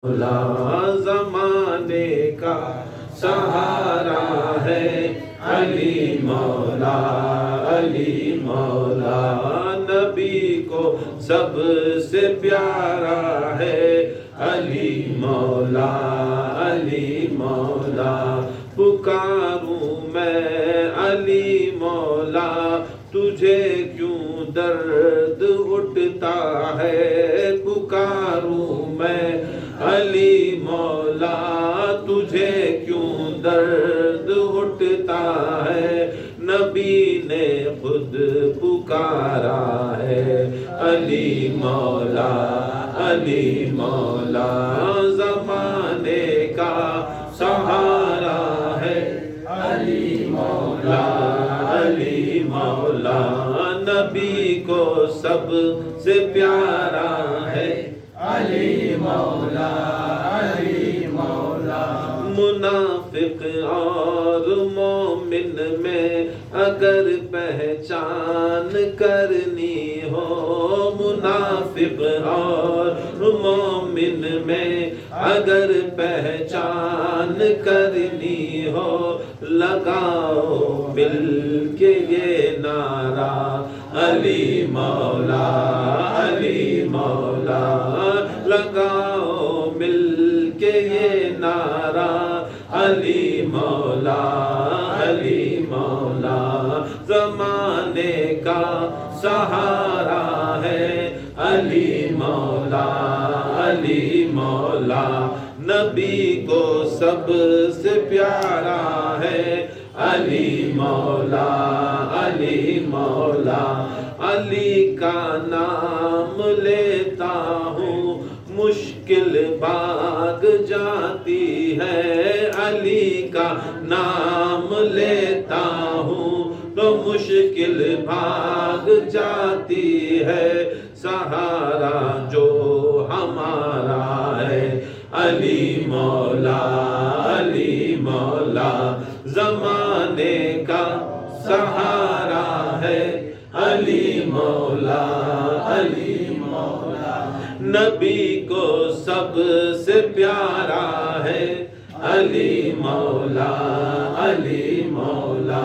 مولا زمانے کا سہارا ہے علی مولا، علی مولا نبی کو سب سے پیارا ہے علی مولا، علی مولا پکاروں میں علی مولا، تجھے کیوں درد اٹھتا ہے، پکاروں میں علی مولا، تجھے کیوں درد اٹھتا ہے، نبی نے خود پکارا ہے علی مولا، علی مولا زمانے کا سہارا ہے علی مولا، علی مولا نبی کو سب سے پیارا ہے علی مولا، علی مولا منافق اور مومن میں اگر پہچان کرنی ہو، منافق اور مومن میں اگر پہچان کرنی ہو، لگاؤ مل کے یہ نعرہ علی مولا، علی مولا لگاؤ مل کے یہ نعرہ علی مولا، علی مولا زمانے کا سہارا ہے علی مولا، علی مولا نبی کو سب سے پیارا ہے علی مولا، علی مولا علی کا نام لیتا ہوں مشکل بھاگ جاتی ہے، علی کا نام لیتا ہوں تو مشکل بھاگ جاتی ہے، سہارا جو ہمارا ہے علی مولا، علی مولا زمانے کا سہارا ہے علی مولا، علی مولا نبی کو سب سے پیارا ہے علی مولا، علی مولا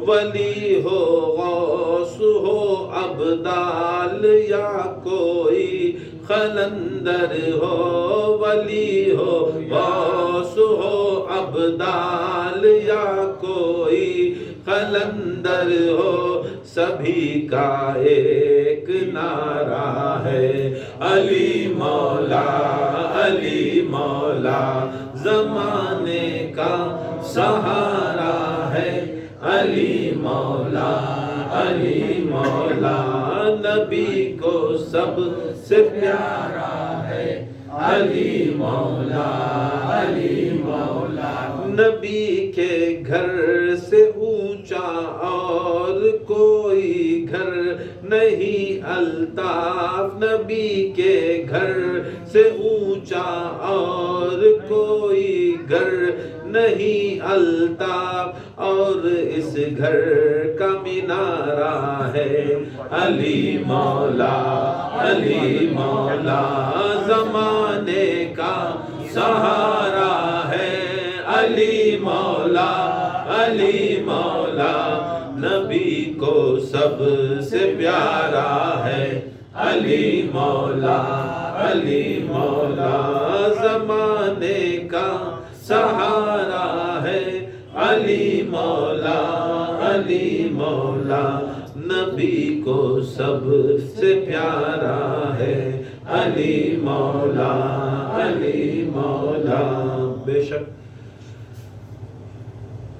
ولی ہو غوث ہو ابدال یا کوئی قلندر ہو، ولی ہو غوث ہو ابدال یا کوئی قلندر ہو، سبھی کا ایک نعرہ ہے علی مولا، علی مولا زمانے کا سہارا ہے علی مولا، علی مولا نبی کو سب سے پیارا ہے علی مولا، علی مولا نبی کے گھر سے اونچا اور کوئی گھر نہیں، الطاف نبی کے گھر سے اونچا اور کوئی گھر نہیں، الطاف اور اس گھر کا مینارہ ہے علی مولا، علی مولا زمانے کا سہارا ہے علی مولا، علی مولا نبی کو سب سے پیارا ہے علی مولا، علی مولا زمانے کا سہارا ہے علی مولا، علی مولا نبی کو سب سے پیارا ہے علی مولا، علی مولا بے شک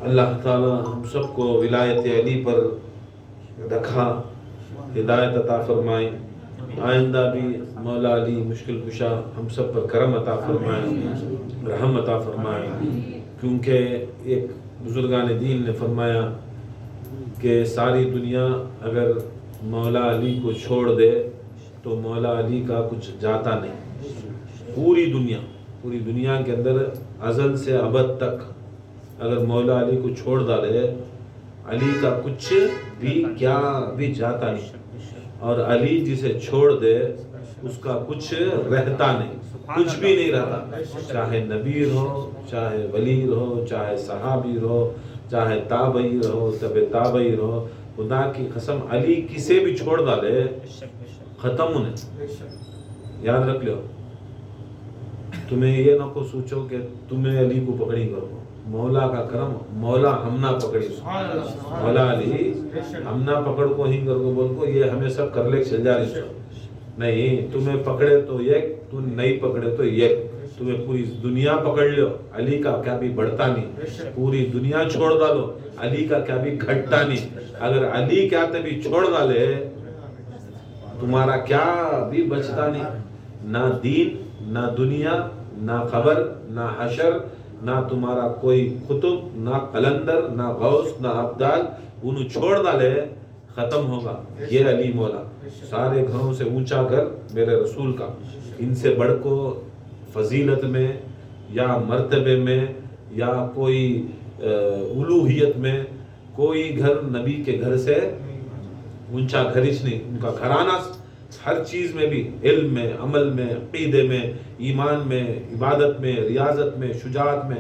اللہ تعالی ہم سب کو ولایت علی پر رکھا، ہدایت عطا فرمائے، آئندہ بھی مولا علی مشکل کشا ہم سب پر کرم عطا فرمائے، رحم عطا فرمائے، کیونکہ ایک بزرگان دین نے فرمایا کہ ساری دنیا اگر مولا علی کو چھوڑ دے تو مولا علی کا کچھ جاتا نہیں، پوری دنیا کے اندر ازل سے ابد تک اگر مولا علی کو چھوڑ ڈالے علی کا کچھ بھی کیا بھی جاتا نہیں، اور علی جسے چھوڑ دے اس کا کچھ رہتا نہیں، کچھ بھی نہیں رہتا، چاہے نبی رہو، چاہے ولی رہو، چاہے صحابی رہو، چاہے تابعی رہو، تابعی رہو، خدا کی قسم علی کسے بھی چھوڑ ڈالے ختم انہیں. یاد رکھ لو، تمہیں یہ نہ کو سوچو کہ تمہیں علی کو پکڑی کرو، مولا کا کرم، مولا ہم نہ پکڑی، مولا علی ہم نہ پکڑ کو ہی کر کو بول کو یہ ہمیں سب کر لے چل جا رہی نہیں، تمہیں پکڑے تو ایک، تم نہیں پکڑے تو ایک، تمہیں پوری دنیا پکڑ لو علی کا کیا بھی بڑھتا نہیں، پوری دنیا چھوڑ ڈالو علی کا کیا بھی گھٹتا نہیں. اگر علی کیا تبھی چھوڑ ڈالے تمہارا کیا بھی بچتا نہیں، نہ دین، نہ دنیا، نہ خبر، نہ حشر، نہ تمہارا کوئی خطب، نہ قلندر، نہ غوث، نہ ابدال، انہوں چھوڑ ڈالے ختم ہوگا. یہ علی مولا سارے گھروں سے اونچا گھر میرے رسول کا، ان سے بڑھ کو فضیلت میں یا مرتبے میں یا کوئی الوہیت میں کوئی گھر نبی کے گھر سے اونچا گھرش نہیں. ان کا گھرانہ ہر چیز میں بھی، علم میں، عمل میں، عقیدے میں، ایمان میں، عبادت میں، ریاضت میں، شجاعت میں،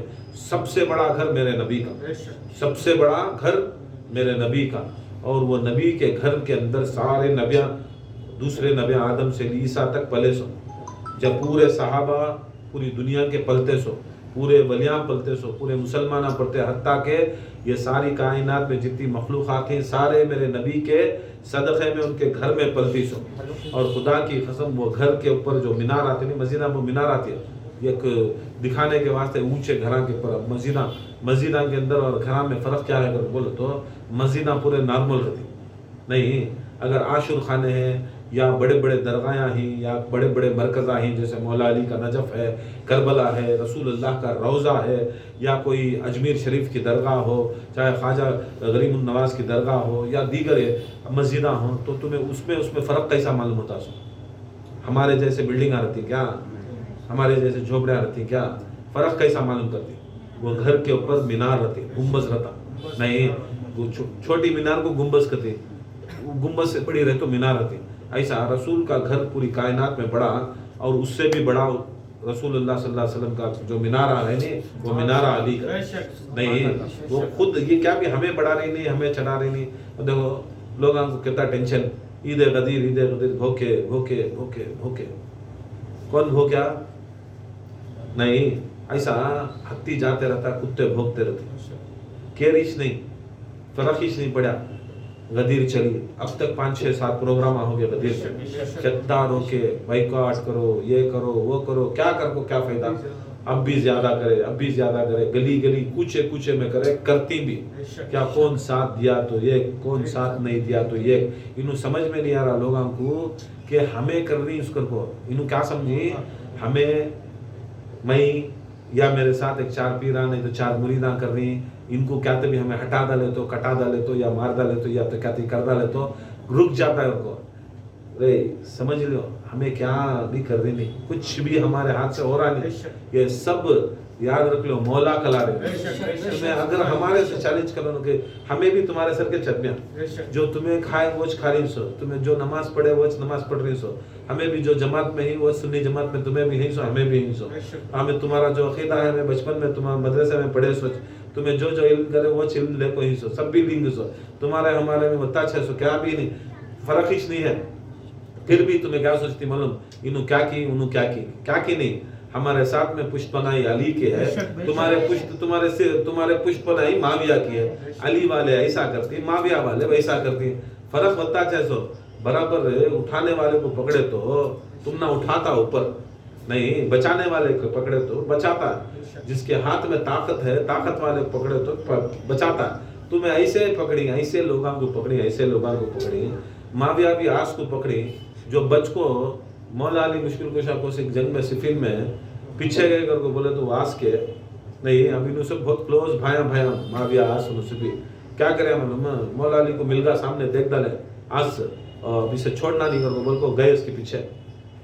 سب سے بڑا گھر میرے نبی کا، سب سے بڑا گھر میرے نبی کا. اور وہ نبی کے گھر کے اندر سارے نبیاں، دوسرے نبی آدم سے عیسیٰ تک پلے سو، جب پورے صحابہ پوری دنیا کے پلتے سو، پورے ولیاں پلتے سو، پورے مسلمانہ پلتے، حتیٰ کہ یہ ساری کائنات میں جتنی مخلوقات ہیں سارے میرے نبی کے صدقے میں ان کے گھر میں پلتی سو. اور خدا کی قسم وہ گھر کے اوپر جو مینار آتے نہیں، مسجدہ میں مینار آتی ہے ایک دکھانے کے واسطے اونچے گھراں کے اوپر، مسجدہ کے اندر اور گھراں میں فرق کیا ہے اگر بولو تو مسجدہ پورے نارمل رہتی نہیں. اگر عاشور خانے ہیں یا بڑے بڑے درگاہیں ہیں یا بڑے بڑے مرکزہ ہیں، جیسے مولا علی کا نجف ہے، کربلا ہے، رسول اللہ کا روضہ ہے، یا کوئی اجمیر شریف کی درگاہ ہو، چاہے خواجہ غریب النواز کی درگاہ ہو یا دیگر مسجدہ ہوں، تو تمہیں اس میں فرق کیسا معلوم ہوتا ہے؟ ہمارے جیسے بلڈنگاں رہتی کیا، ہمارے جیسے جھوپڑیاں رہتی کیا، فرق کیسا معلوم کرتی؟ وہ گھر کے اوپر مینار رہتی، گنبد رہتا نہیں، وہ چھوٹی مینار کو گنبد کہتے، گنبد سے بڑی رہے تو مینار رہتی. ایسا رسول کا گھر پوری کائنات میں بڑا، اور اس سے بھی بڑا رسول اللہ صلی اللہ علیہ وسلم کا جو مینارہ ہے نہیں، وہ مینارہ علی کا نہیں. وہ خود یہ کیا بھی ہمیں بڑھا رہی نہیں، ہمیں چڑھا رہی نہیں. دیکھو لوگوں کو کتنا ٹینشن، عید غدیر بھوکے بھوکے بھوکے بھوکے، کون بھوکیا نہیں، ایسا ہتی جاتے رہتا، کتے بھوکتے رہتے، کیریش نہیں، فرقش نہیں پڑا. غدیر چلی اب تک 5-6-7 پروگرام ہو گئے غدیر سے، کتار ہو کے بائیکاٹ کرو، یہ کرو وہ کرو، کیا کر کو کیا فائدہ. اب بھی زیادہ کرے، اب بھی زیادہ کرے، گلی گلی کوچے کوچے میں کرے، کرتی بھی کیا، کون ساتھ دیا تو یہ، کون ساتھ نہیں دیا تو یہ. انہوں سمجھ میں نہیں آ رہا لوگوں کو کہ ہمیں کرنی اس کو، انہوں کیا سمجھی، ہمیں میں یا میرے ساتھ ایک 4 پیران نہیں تو 4 مریداں کر رہی، ان کو کیا بھی ہمیں ہٹا ڈالے تو، کٹا ڈالے تو، یا مار ڈالے تو، یا تو کیا کر ڈالے تو رک جاتا ہے ان کو. سمجھ لو ہمیں کیا بھی کر رہی نہیں، کچھ بھی ہمارے ہاتھ سے ہو رہا نہیں. یہ سب یاد رکھ لو مولا کلا رہے. اگر ہمارے سے چیلنج کرو کہ ہمیں بھی تمہارے سر کے چٹمیاں، جو تمہیں کھائے وہ کھا رہی سو، تمہیں جو نماز پڑھے وہ نماز پڑھ رہی سو، ہمیں بھی جو جماعت میں ہی وہ سنی جماعت میں تمہیں بھی ہی سو، ہمیں بھی ہی سو. ہمیں تمہارا جو عقیدہ ہے، ہمیں بچپن میں تمہارے مدرسے میں پڑھے سو، تمہیں جو علم کرے وہ علم لے کو ہی سو، سب بھی لیں سو. تمہارے ہمارے میں بتا چھ سو کیا بھی نہیں، فرق ہی نہیں ہے. پھر بھی تمہیں کیا سوچتی معلوم، انہوں کیا کی، انہوں کیا کی نہیں. ہمارے ساتھ میں پشت پناہی علی کے ہے، تمہارے پشت پناہی معاویہ کی ہے. علی والے ایسا کرتی، معاویہ والے ویسا کرتی. فرق بتا چھ سو، برابر اٹھانے والے کو پکڑے تو تم نہ اٹھاتا اوپر نہیں، بچانے والے کو پکڑے تو بچاتا. جس کے ہاتھ میں طاقت ہے، طاقت والے پکڑے تو بچاتا. تمہیں ایسے پکڑی، ایسے لوگوں کو پکڑی، ایسے لوگوں کو پکڑی. معاویہ بھی آس کو پکڑی، جو بچ کو مولا علی مشکل کشا کو جنگ میں صفین میں پیچھے گئے کر کو بولے تو آس کے نہیں، ابھی انہوں سے بہت کلوز بھائیاں معاویہ آس انہوں سے بھی کیا کرے. مولا علی کو مل گا سامنے دیکھ ڈالے آس، اور اسے چھوڑنا نہیں کر کو بول کو گئے، اس کے پیچھے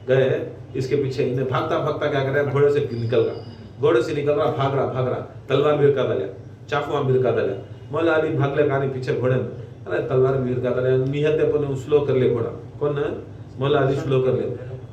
گئے، اس کے پیچھے انہیں بھاگتا کیا کرے، گھوڑے سے نکل گا، گھوڑے سے نکل رہا، بھاگ رہا، تلوار بھی رکھا ڈالیا، چاقو بھی رکھا ڈالیا. مولا علی بھاگ لے کہانی پیچھے گھوڑے میں، ارے تلوار بھی رکھا ڈالیا، نیہتے پر سلو کر لے گھوڑا. کون مولا علی سلو کر لے،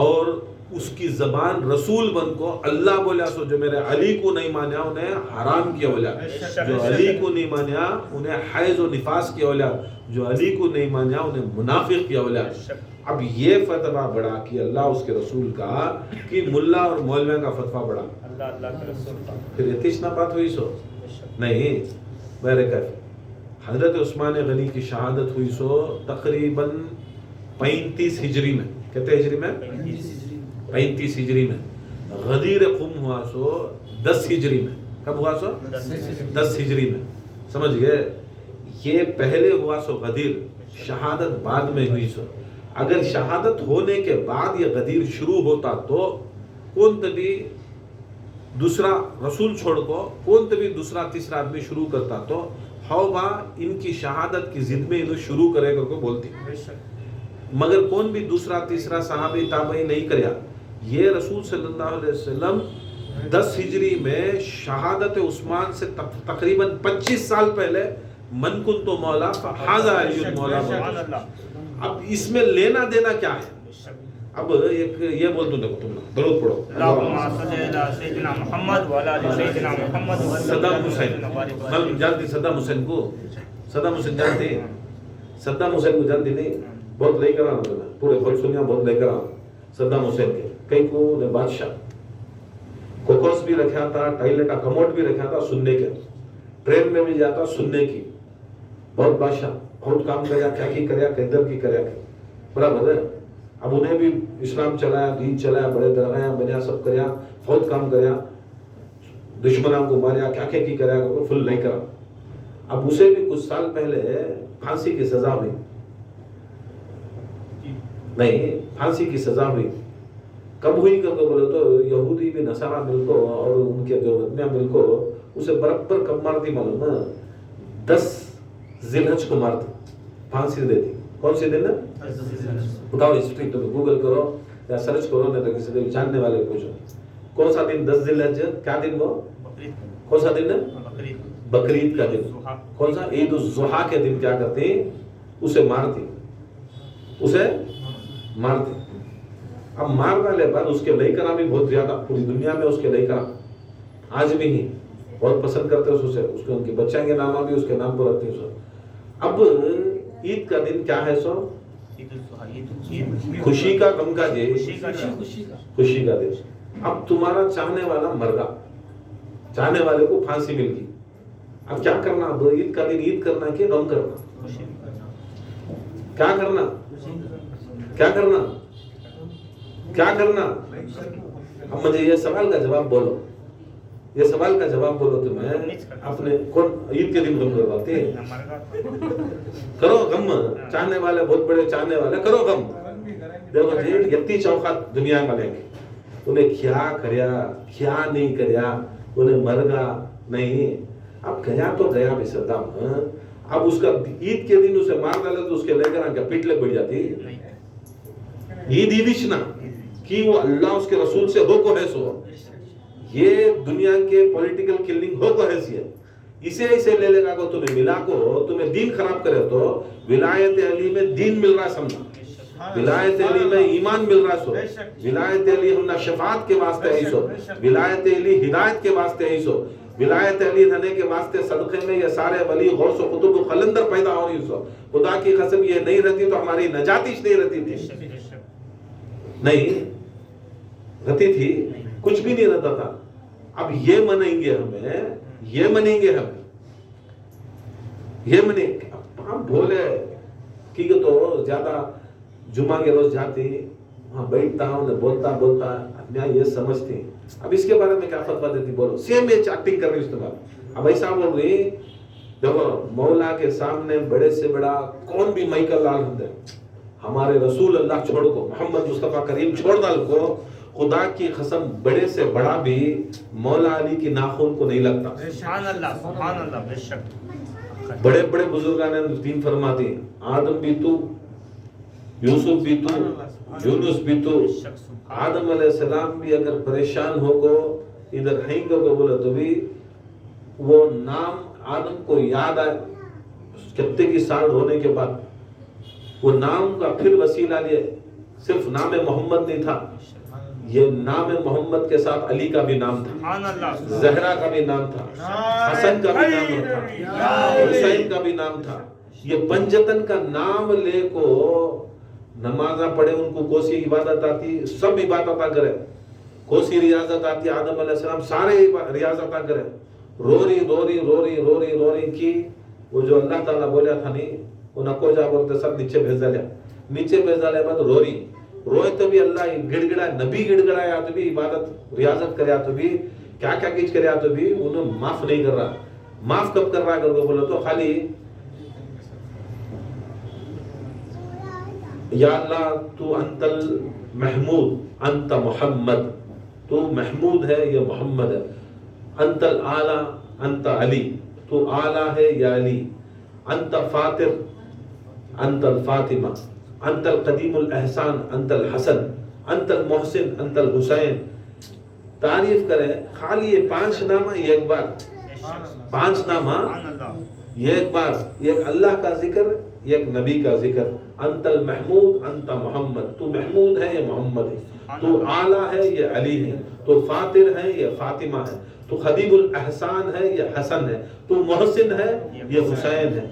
اور اس کی زبان رسول بن کو اللہ بولا سو جو میرے علی کو نہیں مانیا انہیں حرام کیا بولا، جو علی کو نہیں مانیا انہیں حیض و نفاس کیا بولا، جو علی کو نہیں مانیا انہیں منافق کیا بولا۔ اب یہ فتویٰ بڑا کہ اللہ اس کے رسول کا کہ ملا اور مولوی کا فتویٰ بڑا، اللہ کے رسول کا پھر اتنا بات ہوئی سو نہیں میرے کہتے۔ حضرت عثمان غنی کی شہادت ہوئی سو تقریباً 35 ہجری میں، کہتے ہجری میں 35 ہجری میں۔ غدیر قم ہوا سو 10 ہجری میں۔ کب ہوا سو 10 ہجری میں، سمجھ گئے؟ یہ پہلے ہوا سو غدیر، شہادت بعد میں ہوئی سو۔ اگر شہادت ہونے کے بعد یہ غدیر شروع ہوتا تو کون تبھی دوسرا رسول چھوڑ کو کون تبھی دوسرا تیسرا آدمی شروع کرتا تو ہوا ان کی شہادت کی ضد میں انہوں شروع کرے کر کو بولتی، مگر کون بھی دوسرا تیسرا صحابی تابعی نہیں کریا۔ یہ رسول صلی اللہ علیہ وسلم 10 ہجری میں شہادت عثمان سے تقریباً 25 سال پہلے من کن تو مولا فہذا علی مولا۔ اب اس میں لینا دینا کیا ہے؟ اب ایک یہ بول دوں، دیکھو تم لوگ درود پڑھو، اللہم صلی علی سیدنا محمد وعلی آل سیدنا محمد۔ صدام حسین، میں جانتی صدام حسین کو، صدام حسین جانتی، صدام حسین کو جانتی نہیں؟ بہت لے کر آنا تمہیں، پورے خود سنیا بہت لے کر آنا صدام حسین کے۔ کئی کو نے بادشاہ کوکوس بھی رکھا تھا، ٹائلٹ کا کموڈ بھی رکھا تھا سننے کے، ٹرین میں بھی جاتا سننے کی، بہت بادشاہ بہت کام کریا، کیا کی کریا کدھر کی کریا، برابر ہے۔ اب انہیں بھی اسلام چلایا، دین چلایا، بڑے درگاہ بنیا، سب کریا، بہت کام کریا، دشمنوں کو ماریا، کیا کیا کی کریا فل نہیں کرا۔ اب اسے بھی کچھ سال پہلے پھانسی کی سزا ہوئی، نہیں پھانسی کی سزا ہوئی۔ کب ہوئی کر کے بولے تو یہودی بھی نصارہ مل کو اور ان کے جو ادمیاں مل کو اسے برابر کب مار دی معلوم ہے؟ 10 ذی الحج کو مار دی، پھانسی دے دی۔ کون سی دن ہے بتاؤ؟ ہسٹری تو گوگل کرو یا سرچ کرو، نہیں تو کسی دن جاننے والے پوچھو کون سا دن 10 ذی الحج کیا دن؟ وہ کون سا دن ہے؟ بقرعید کا دن۔ کون سا؟ عید الضحیٰ کے دن کیا کرتی؟ اسے مارتی، اسے مارتی۔ اب مار ڈالے بعد اس کے لئی کرا بھی بہت زیادہ، پوری دنیا میں اس کے لئی کرا آج بھی ہی بہت پسند کرتے اسے، اس کے ان کے بچوں کے نام بھی اس کے نام کو رکھتے ہیں۔ اب عید کا دن کیا ہے سو؟ خوشی کا غم کا جی، خوشی کا دن۔ اب تمہارا چاہنے والا مر گا، چاہنے والے کو پھانسی مل گئی، اب کیا کرنا؟ اب عید کا دن عید کرنا کہ غم کرنا؟ کیا کرنا؟ کیا کرنا؟ کیا کرنا؟ اب مجھے یہ سوال کا جواب بولو، یہ سوال کا جواب بولو تمہیں اپنے کون عید کے دن غم کرواتے ہیں؟ کرو غم، چاہنے والے بہت بڑے چاہنے والے کرو غم۔ دیکھو جی یتی چوکھات دنیا والے کے انہیں کیا کریا کیا نہیں کریا، انہیں مرگا نہیں، اب گیا تو گیا بھی صدام۔ اب اس کا عید کے دن اسے مار ڈالے تو اس کے لے کر آ کے پیٹ لے بڑھ جاتی۔ عید عیدش نہ کہ وہ اللہ اس کے رسول سے ہو کو ہے سو، یہ دنیا کے پولیٹیکل کلنگ ہو کو حیثیت، اسے لے لے گا کو تمہیں ملا کو تمہیں دین خراب کرے تو ولایت علی میں دین مل رہا ہے، سمجھا؟ ولایت علی میں ایمان مل رہا ہے سو، ولایت علی ہم شفاعت کے واسطے ہے سو، ولایت علی ہدایت کے واسطے ہے سو، ولایت علی رہنے کے واسطے صدقے میں یہ سارے ولی غوث و قطب و قلندر پیدا ہو رہی سو۔ خدا کی قسم یہ نہیں رہتی تو ہماری نجاتش نہیں رہتی تھی، نہیں رہتی تھی، کچھ بھی نہیں رہتا تھا۔ اب یہ منیں گے ہمیں، یہ منیں گے ہمیں، یہ منیں گے۔ ہم بولے کہ تو زیادہ جمعہ کے روز جاتی وہاں بیٹھتا ہوں بولتا میں یہ سمجھتی، اب اس کے بارے میں کیا فتویٰ دیتی بولو؟ سیم ایکٹنگ کر رہی اس کے بعد۔ اب ایسا بول رہی دیکھو مولا کے سامنے بڑے سے بڑا کون بھی مائیکل لال ہم دے، ہمارے رسول اللہ چھوڑ کو، محمد مصطفیٰ کریم چھوڑ ڈال کو، خدا کی قسم بڑے سے بڑا بھی مولا علی کی ناخن کو نہیں لگتا۔ سبحان اللہ، سبحان اللہ، بے شک۔ بڑے بڑے بزرگان دین فرماتے ہیں آدم بھی تو، یوسف بھی تو، یونس بھی تو، آدم علیہ السلام بھی اگر پریشان ہو کو ادھر ہیں کو بولے تو بھی وہ نام آدم کو یاد آئے کتے کی سال ہونے کے بعد، وہ نام کا پھر وسیلہ لیے صرف نام محمد نہیں تھا، یہ نام محمد کے ساتھ علی کا بھی نام تھا، سبحان اللہ، زہرا کا بھی نام تھا، حسن کا بھی نام تھا، حسین کا بھی نام تھا۔ یہ پنجتن کا نام لے کو نمازاں پڑھے، ان کو کوسی عبادت آتی، سب عبادتاں کرے، کوسی ریاضت آتی، آدم علیہ السلام سارے ریاضتاں کرے، روری کی، وہ جو اللہ تعالیٰ بولیا تھا نہیں، وہ نکو جا بولتے سب نیچے بھیج لیا، نیچے بھیج لیا بعد روئے تو بھی اللہ گڑ گڑا، نبی گڑ گڑایا تو بھی عبادت ریاضت کریا تو بھی کیا کیا کچھ کریا تو بھی انہوں معاف نہیں کر رہا۔ معاف کب کر رہا ہے اگر وہ بولے تو خالی یا اللہ تو انت المحمود انت محمد، تو محمود ہے یہ محمد ہے، انت الاعلی انت علی، تو اعلی ہے یا علی، انت فاطر انت الفاطمہ، انت القدیم الاحسان انت الحسن، انت المحسن انت الحسین۔ تعریف کرے خالی یہ 5 نامہ ایک بار، 5 نامہ سبحان اللہ، ایک بار، ایک اللہ کا ذکر، ایک نبی کا ذکر، انت المحمود انت محمد، تو محمود ہے یہ محمد ہے، تو اعلیٰ ہے یہ علی ہے، تو فاطر ہے یہ فاطمہ ہے، تو خدیب الاحسان ہے یہ حسن ہے، تو محسن ہے یہ حسین ہے۔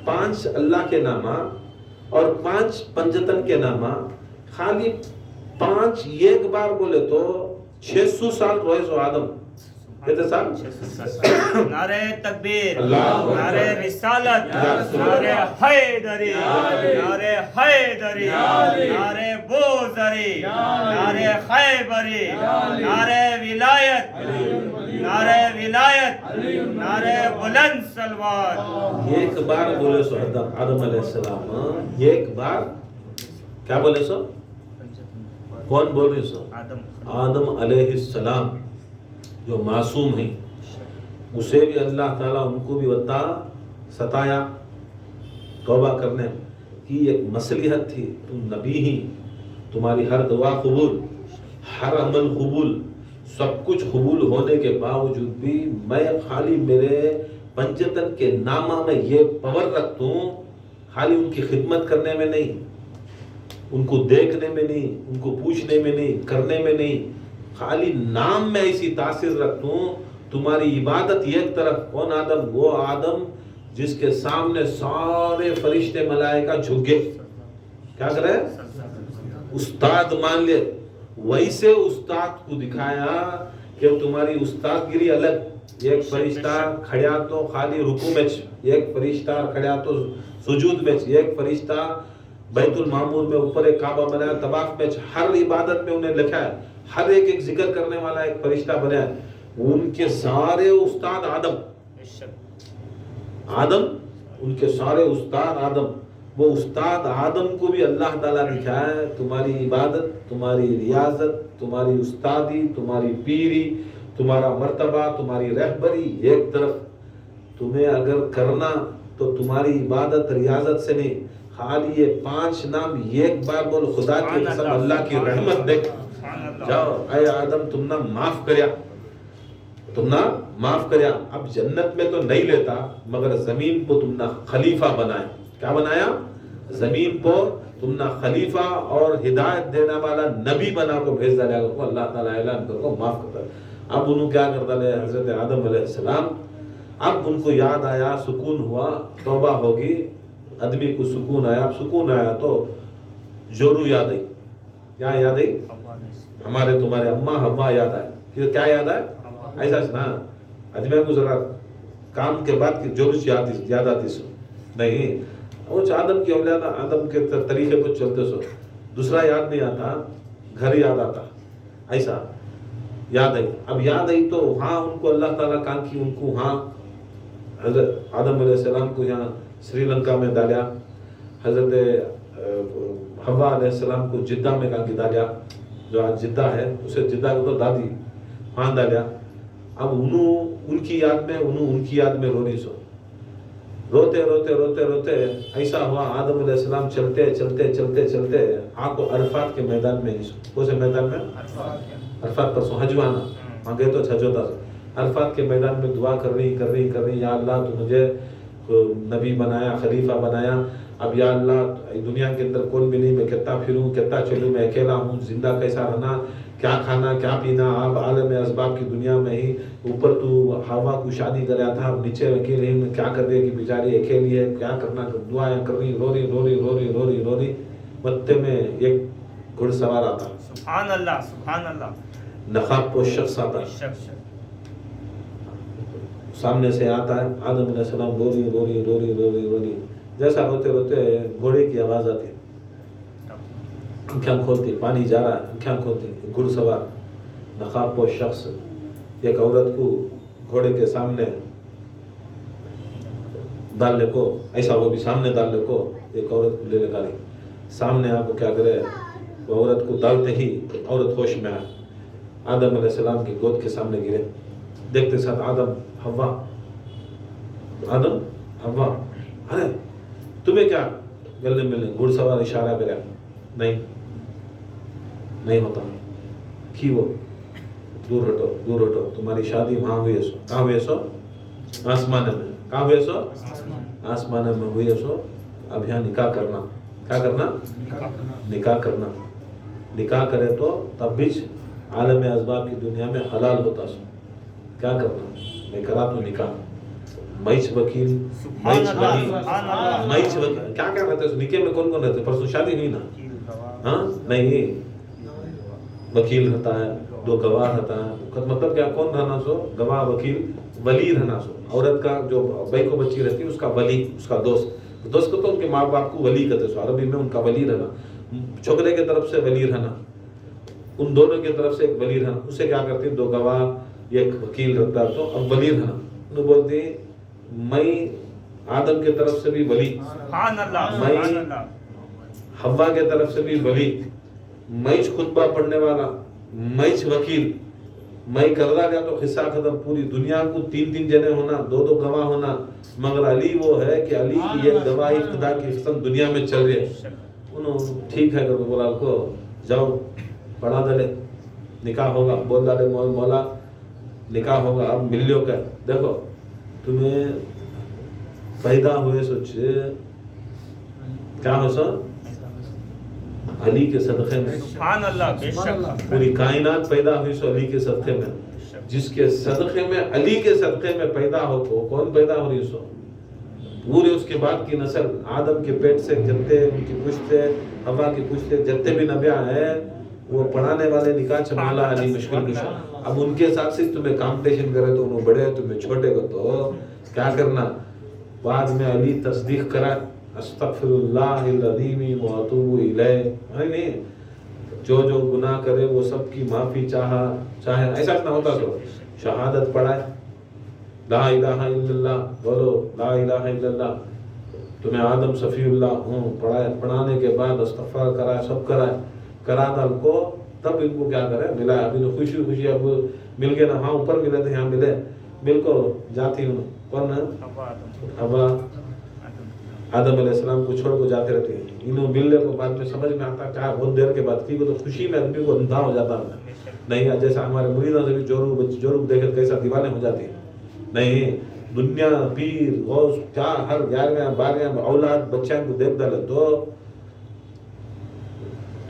5 اللہ کے نامہ اور 5 پنجتن کے نامہ، خالی 5 ایک بار بولے تو 600 سال روئے سو آدم کہتے صاحب، نعرہ تکبیر، اللہ نعرہ رسالت، نعرہ حیدری، نعرہ حیدری، نعرہ بوذری، نعرہ خیبری، نعرہ ولایت، نعرہ ولایت، نعرہ بلند سلوات۔ ایک بار بولے سو آدم علیہ السلام، ایک بار کیا بولے سو؟ کون بول رہی سو؟ آدم علیہ السلام جو معصوم ہیں، اسے بھی اللہ تعالیٰ ان کو بھی بتا ستایا توبہ کرنے کی ایک مصلحت تھی، تم نبی ہی، تمہاری ہر دعا قبول، ہر عمل قبول، سب کچھ قبول ہونے کے باوجود بھی میں خالی میرے پنجتن کے نامہ میں یہ پاور رکھتا ہوں، خالی ان کی خدمت کرنے میں نہیں، ان کو دیکھنے میں نہیں، ان کو پوچھنے میں نہیں، کرنے میں نہیں، خالی نام میں ایسی تاثیر رکھتا ہوں۔ تمہاری عبادت ایک طرف، کون آدم؟ وہ آدم جس کے سامنے سارے فرشتے ملائکہ جھک گئے، کیا کرے؟ استاد مان لے، ویسے استاد کو دکھایا کہ تمہاری استاد گیری الگ، ایک فرشتہ کھڑیا تو خالی رکوع میں، ایک فرشتہ کھڑیا تو سجود میں، ایک فرشتہ بیت المعمور میں اوپر ایک کعبہ بنایا طواف میں، ہر عبادت میں انہیں لکھا ہے، ہر ایک ذکر کرنے والا ایک فرشتہ بنا ہے۔ ان کے سارے استاد آدم، ان کے سارے استاد آدم، وہ استاد آدم کو بھی اللہ تعالیٰ نے کہا ہے تمہاری عبادت، تمہاری ریاضت، تمہاری استادی، تمہاری پیری، تمہارا مرتبہ، تمہاری رہبری ایک طرف، تمہیں اگر کرنا تو تمہاری عبادت ریاضت سے نہیں، خالی یہ 5 نام ایک بار بول، خدا کی قسم اللہ کی رحمت دیکھ، جاؤ اے آدم تم نہ معاف کریا، تم نہ معاف کریا، اب جنت میں تو نہیں لیتا مگر زمین کو تم نہ خلیفہ بنائے، کیا بنایا؟ زمین کو تم نہ خلیفہ اور ہدایت دینے والا نبی بنا کو بھیج دیا کو اللہ تعالیٰ اعلان کر کو معاف کرتا ہے۔ اب انہوں کیا کرتا ہے حضرت آدم علیہ السلام، اب ان کو یاد آیا، سکون ہوا، توبہ ہوگی، آدمی کو سکون آیا، اب سکون آیا تو جورو یاد آئی، کیا یاد آئی؟ ہمارے تمہارے اماں حوا یاد آئے، کیا یاد آئے؟ ایسا نا آدمی کو ذرا کام کے بعد کی جورش یاد آتی سو نہیں، وہ آدم کی اولاد آدم کے طریقے پر چلتے سو، دوسرا یاد نہیں آتا، گھر یاد آتا، ایسا یاد آئی۔ اب یاد آئی تو ہاں ان کو اللہ تعالیٰ کہا کہ ان کو ہاں حضرت آدم علیہ السلام کو یہاں سری لنکا میں ڈالیا، حضرت حوا علیہ السلام کو جدہ میں کہاں کی ڈالیا، جو آج جدہ ہے اسے جدہ کو تو دادی وہاں ڈالیا۔ اب انہوں ان کی یاد میں رو رہی سو، روتے روتے روتے روتے ایسا ہوا آدم علیہ السلام چلتے چلتے چلتے چلتے آپ کو عرفات کے میدان میں ہی سو، کون سے میدان میں؟ عرفات پر سو، حجوانا وہاں گئے تو حج ہوتا سو، عرفات کے میدان میں دعا کر رہی یا اللہ تو مجھے نبی بنایا، خلیفہ بنایا، اب یا اللہ دنیا کے اندر کون بھی نہیں, میں کتنا پھروں کتنا چلوں, میں اکیلا ہوں, زندہ کیسا رہنا, کیا کھانا کیا پینا, اب عالم اسباب کی دنیا میں ہی اوپر تو ہوا کو شادی کریا تھا, اب نیچے اکیلے ہی کیا کر دے کہ بیچاری اکیلی ہے, کیا کرنا, دعائیں کر رہی, رو رہی رو رہی رو رہی رو رہی رو رہی. متے میں ایک گھڑ سوار آتا, سبحان اللہ سبحان اللہ, نقاب پوش شخص آتا, سامنے سے آتا ہے, آدم علیہ السلام رو رہی رو رہی رو رہی رو رہی رو رہی, جیسا روتے روتے گھوڑے کی آواز آتی, آنکھیں کھولتی, پانی جا رہا ہے, آنکھیں کھولتی, گھڑ سوار نقاب پوش شخص ایک عورت کو گھوڑے کے سامنے ڈالنے کو, ایسا وہ بھی سامنے ڈالنے کو ایک عورت کو لے لے گاڑی سامنے, آپ کو کیا کرے, وہ عورت کو ڈالتے ہی عورت ہوش میں آئے, آدم علیہ السلام کی گود کے سامنے گرے, دیکھتے ساتھ آدم حوا, آدم حوا, ارے تمہیں کیا گلنے ملنے, گھڑ سوار اشارہ کرا, نہیں ہوتا, کی وہ دور ہٹو دور ہٹو, تمہاری شادی وہاں ہوئی ہے سو, کہاں ہوئی ہے سو, آسمانے میں, کہاں ہوئی ہے سو, آسمانے میں ہوئی ہے سو, اب یہاں نکاح کرنا, کیا کرنا, نکاح کرنا, نکاح کرے تو تب بھی عالم اسباب کی دنیا میں حلال ہوتا سو, کیا کرنا, میں کرا تو نکاح, میچ وکیل, میچ ولی, میچ وکیل, کیا کیا رہتے ہیں نکاح میں, کون کون رہتے ہیں, پرسوں شادی ہوئی نا, ہاں نہیں, وکیل رہتا ہے, دو گواہ رہتا ہے, مطلب کیا, کون رہنا سو, گواہ وکیل ولی رہنا سو, عورت کا جو بھائی کو بچی رہتی ہے اس کا ولی, اس کا دوست, دوست کو تو ان کے ماں باپ کو ولی کہتے سو, عربی میں ان کا ولی رہنا, چھوکرے کی طرف سے ولی رہنا, ان دونوں کی طرف سے ایک ولی رہنا, اسے کیا کرتی, دو گواہ ایک وکیل رہتا ہے, تو اب ولی رہنا, انہوں بولتی میں آدم کی طرف سے بھی ولی, میں حوا کی طرف سے بھی ولی, میں خطبہ پڑھنے والا, میں وکیل, میں کر رہا گیا تو قصہ ختم, پوری دنیا کو تین تین جنے ہونا, دو دو گواہ ہونا, مگر علی وہ ہے کہ علی کی ایک گواہی خدا کی قسم دنیا میں چل رہی ہے. انہوں ٹھیک ہے کر بولا کو جاؤ پڑھا دلے, نکاح ہوگا, بول ڈالے مولا نکاح ہوگا, اب مل لیو کر, دیکھو تمہیں پیدا ہوئے سوچ کیا ہو سو, علی کے صدقے میں, سبحان اللہ, بے شک پوری کائنات پیدا ہوئی سو علی کے صدقے میں, جس کے صدقے میں, علی کے صدقے میں پیدا ہو کو, کون پیدا ہو رہی سو, پورے اس کے بعد کی نسل, آدم کے پیٹ سے جتنے ان کی پشت سے, حوا کی پشت سے جتنے بھی نبیاں ہیں, وہ پڑھانے والے نکاح چمالا علی مشکل کشا. اب ان کے ساتھ سے تمہیں کمپٹیشن کرے تو انہوں بڑے, تمہیں چھوٹے کو, تو کیا کرنا, بعد میں علی تصدیق کرا, استغفر اللہ العظیم و اتوب الیہ, نہیں جو جو گناہ کرے وہ سب کی معافی چاہے, ایسا نہ ہوتا تو شہادت پڑھائے, لا الہ الا اللہ بولو, لا الہ الا اللہ, تمہیں آدم صفی اللہ ہوں, پڑھانے کے بعد استغفار کرائے, سب کرا دل کو, تب ان کو کیا کرے, ملا, اب انہیں خوشی خوشی اب مل گئے نا, ہاں اوپر ملے تھے, یہاں ملے, مل کو جاتی ہوں, کون ہے, حوا آدم علیہ السلام کو چھوڑ کو جاتے رہتے ہیں, انہوں ملنے کو بعد میں سمجھ میں آتا, کیا بہت دیر کے بعد کی, تو خوشی میں آدمی کو اندھا ہو جاتا ہے, نہیں جیسا ہمارے مریدوں سے بھی جورو دیکھے کیسا دیوانے ہو جاتے ہیں, نہیں دنیا پیر غوث کیا ہر 11ویں 12ویں اولاد بچوں کو دیکھ ڈالے تو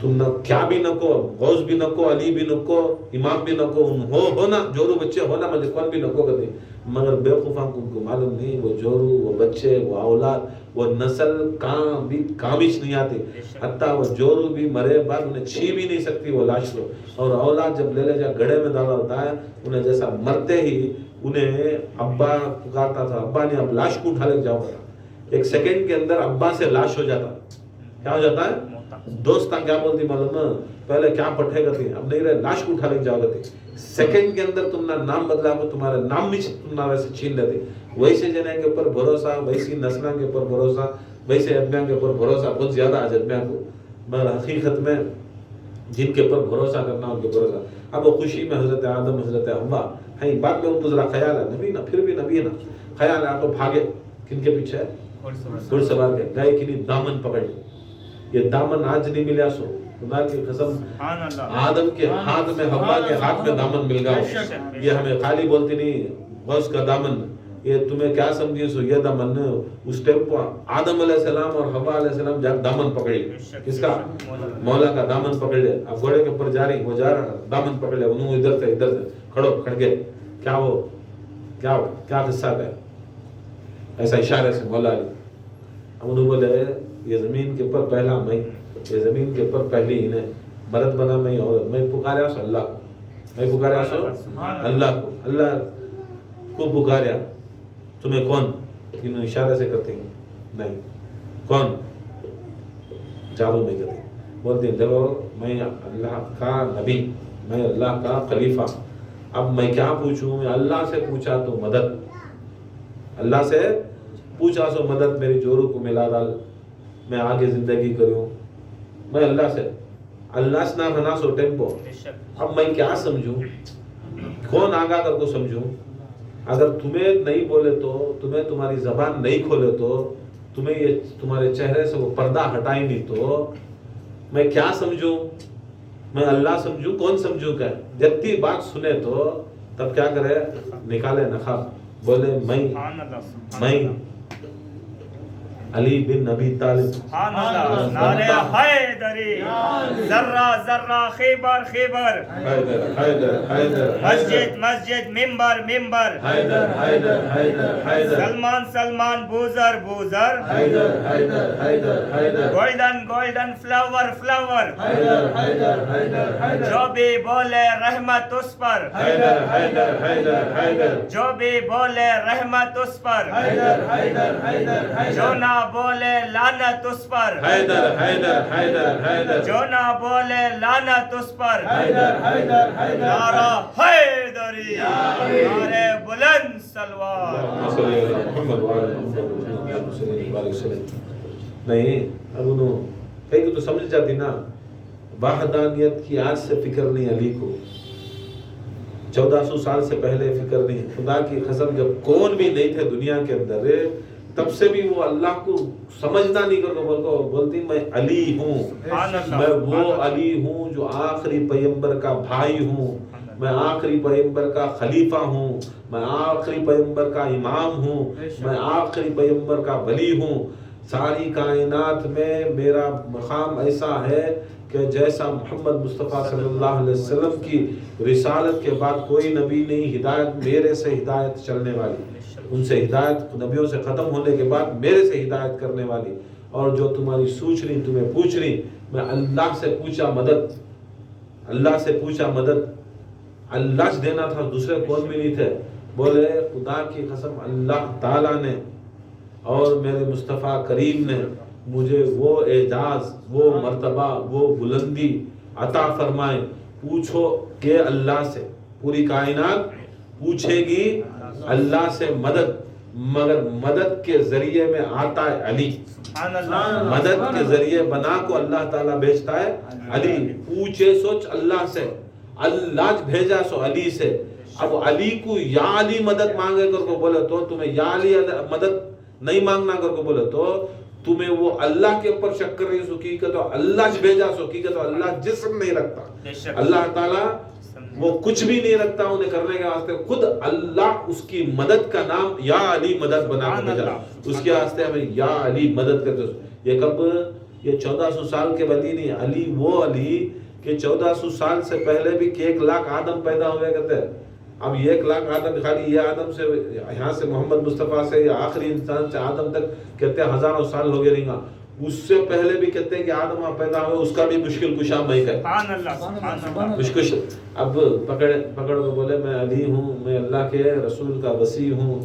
تم نہ کیا بھی نہ کو, غوث بھی نہ کو, علی بھی نہ کو, امام بھی نہ کو, ہونا جورو بچے ہونا, مجھے کون بھی نہ کو کہتے, مگر بے خوفاں کو معلوم نہیں, وہ جورو, وہ بچے, وہ اولاد, وہ نسل کامش نہیں آتی, حتیٰ وہ جورو بھی مرے بعد انہیں چھین بھی نہیں سکتی وہ لاش کو, اور اولاد جب لے جا گڑھے میں ڈالا ہوتا ہے, انہیں جیسا مرتے ہی انہیں ابا پکارتا تھا, ابا نے اب لاش کو اٹھا لے جاؤ گا, ایک سیکنڈ کے اندر ابا سے لاش ہو جاتا, کیا ہو جاتا ہے, دوستاں کیا بولتی معلوم, پہلے کیا پٹھے گا تھی, اب نہیں رہے, لاش کو اٹھا لے جاؤ گا تھی, سیکنڈ کے اندر تم نے نام بدلا کو تمہارے نام بھی تمہارے سے چھین لیتے, ویسے جنے کے اوپر بھروسہ, ویسی نسلوں کے اوپر بھروسہ, ویسے ادمیاں کے اوپر بھروسہ بہت زیادہ آج ادمیاں کو, مگر حقیقت میں جن کے اوپر بھروسہ کرنا ان کے بھروسہ, اب وہ خوشی میں حضرت آدم حضرت حوا ہیں, بعد میں ان کو ذرا خیال ہے, نبی نا پھر بھی نبی ہے نا, خیال ہے تو بھاگے, کن کے پیچھے, گھڑ سوار کے, گئے کہ نہیں دامن پکڑ, یہ دامن آج نہیں ملیا سو, خدا کی قسم آدم کے ہاتھ میں, حوا کے ہاتھ میں دامن مل گیا, یہ ہمیں خالی بولتی نہیں غوث کا دامن, یہ تمہیں کیا سمجھی سو یہ دمن اس ٹائم کو آدم علیہ السلام اور حوا علیہ السلام جا دامن پکڑ لے. کس کا؟ مولا کا دامن پکڑ لے. اب گھوڑے کے اوپر جا رہی وہ جا رہا دامن پکڑ لے انہوں ادھر سے کھڑ گئے. کیا وہ کیا قصہ ہے ایسا اشارے سے مولا علی. اب انہوں بولے یہ زمین کے اوپر پہلا میں, یہ زمین کے اوپر پہلی انہیں مرد بنا میں عورت. میں پکاریا سو اللہ کو, میں پکاریا سو اللہ کو, اللہ کو پکاریا. تمہیں کون؟ انہوں اشارے سے کرتے ہیں نہیں کون جادو میں کہتے ہیں. بولتے ہیں دیکھو میں اللہ کا نبی, میں اللہ کا خلیفہ. اب میں کیا پوچھوں؟ میں اللہ سے پوچھا تو مدد, اللہ سے پوچھا سو مدد میری جورو کو ملا ڈال, میں آگے زندگی کروں. میں اللہ سے اللہ سے نہ بنا سو ٹیمپو. اب میں کیا سمجھوں؟ کون آگا کر کو سمجھوں؟ اگر تمہیں نہیں بولے تو, تمہیں تمہاری زبان نہیں کھولے تو, تمہیں یہ تمہارے چہرے سے وہ پردہ ہٹائی نہیں تو میں کیا سمجھوں؟ میں اللہ سمجھوں کون سمجھوں؟ کہ جتنی بات سنے تو تب کیا کرے؟ نکالے نخاب. بولے میں علی بن ابی طالب. سبحان اللہ. نعرہ حیدری, ذرہ ذرہ خیبر خیبر, حیدر حیدر حیدر, مسجد مسجد, ممبر ممبر, حیدر حیدر حیدر حیدر, سلمان سلمان, بوزر بوزر, Haider Haider Haider Haider, golden golden, flower flower, Haider Haider Haider Haider, جو بھی بولے رحمت اس پر, حیدر حیدر حیدر حیدر, جو بھی بولے رحمت اس پر, حیدر حیدر حیدر حیدر, جو نہ بولے لعنت اس پر, حیدر حیدر حیدر حیدر, جو نہ بولے لعنت اس پر. حیدر حیدر حیدر, نعرہ حیدری, نعرہ بلند سلوات. محمد نہیں. اب انہوں کہیں تو سمجھ جاتی نا وحدانیت کی آج سے فکر نہیں علی کو, 1400 سال سے پہلے فکر نہیں. خدا کی قسم جب کون بھی نہیں تھے دنیا کے اندر تب سے بھی وہ اللہ کو سمجھنا نہیں کرو. بولتی میں علی ہوں, میں وہ علی ہوں جو آخری پیغمبر کا بھائی ہوں, میں آخری پیغمبر کا خلیفہ ہوں, میں آخری پیغمبر کا امام ہوں, میں آخری پیغمبر کا ولی ہوں. ساری کائنات میں میرا مقام ایسا ہے کہ جیسا محمد مصطفیٰ صلی اللہ علیہ وسلم کی رسالت کے بعد کوئی نبی نہیں, ہدایت میرے سے ہدایت چلنے والی, ان سے ہدایت نبیوں سے ختم ہونے کے بعد میرے سے ہدایت کرنے والی. اور جو تمہاری سوچ رہی تمہیں پوچھ رہی, میں اللہ سے پوچھا مدد, اللہ سے پوچھا مدد. اللہ سے دینا تھا, دوسرے کون بھی نہیں تھے. بولے خدا کی قسم اللہ تعالیٰ نے اور میرے مصطفیٰ کریم نے مجھے وہ اعجاز, وہ مرتبہ, وہ بلندی عطا فرمائے. پوچھو کہ اللہ سے, پوری کائنات پوچھے گی اللہ سے مدد, مگر مدد کے ذریعے میں آتا ہے علی. مدد کے ذریعے بنا کو اللہ تعالیٰ بھیجتا ہے علی. پوچھے سوچ اللہ سے, اللہ بھیجا سو علی سے. اب علی کو یا علی مدد مانگے کر کو بولے تو تمہیں یا علی مدد نہیں مانگنا کر کو بولے تو تمہیں وہ اللہ کے اوپر شک کر رہی سو کی کہ تو اللہ بھیجا سو کی کہ تو اللہ جسم نہیں رکھتا. اللہ تعالیٰ وہ کچھ بھی نہیں رکھتا انہیں کرنے کے واسطے. خود اللہ اس کی مدد کا نام یا علی مدد بنا کر بھیجا. اس کے واسطے ہمیں یا علی مدد کرتے. یہ کب؟ یہ 1400 سال کے ولی نہیں. علی وہ علی کہ 1400 سال سے پہلے بھی 1 لاکھ آدم پیدا ہوئے کرتے ہیں. اب 1 لاکھ آدم خالی یہ آدم سے, یہاں سے محمد مصطفیٰ سے یا آخری انسان سے آدم تک کہتے ہیں ہزاروں سال ہو گئے رہیں گا. اس سے پہلے بھی کہتے ہیں کہ آدم پیدا ہوئے, اس کا بھی مشکل کشا میں کہ مشکل. اب پکڑ کو بولے میں علی ہوں, میں اللہ کے رسول کا وصی ہوں,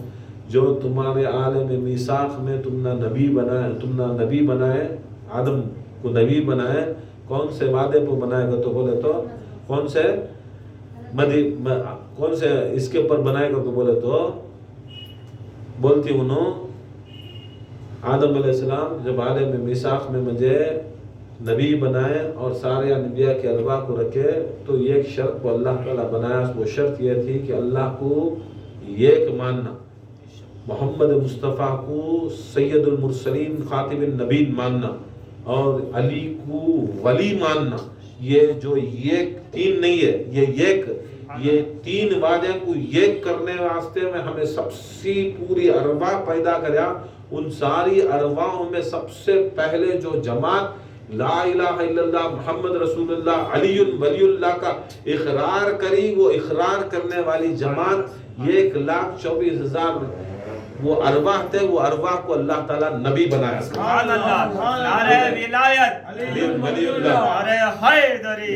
جو تمہارے عالم میثاق میں تم نہ نبی بنائے, آدم کو نبی بنائے. کون سے وعدے پہ بنائے گا تو بولے تو کون سے اس کے اوپر بنائے گا تو بولے تو بولتی انہوں آدم علیہ السلام جب عالم میثاق میں مجھے نبی بنائے اور سارے انبیاء کے ارواح کو رکھے تو ایک شرط کو اللہ تعالیٰ بنایا. وہ شرط یہ تھی کہ اللہ کو ایک ماننا, محمد مصطفیٰ کو سید المرسلین خاتم النبیین ماننا, اور علی کو ولی ماننا. یہ جو ایک تین نہیں ہے, یہ ایک یہ تین وعدے کو ایک کرنے واسطے میں ہمیں سب سے پوری ارواح پیدا کریا. ان ساری ارواحوں میں سب سے پہلے جو جماعت لا الہ الا اللہ محمد رسول اللہ علی ولی اللہ کا اقرار کری، وہ اقرار کرنے والی جماعت 1,24,000 وہ ارواح تھے. وہ ارواح کو اللہ تعالیٰ نبی بنایا. سبحان اللہ. نعرہ ولایت علی ولی اللہ. نعرہ حیدری.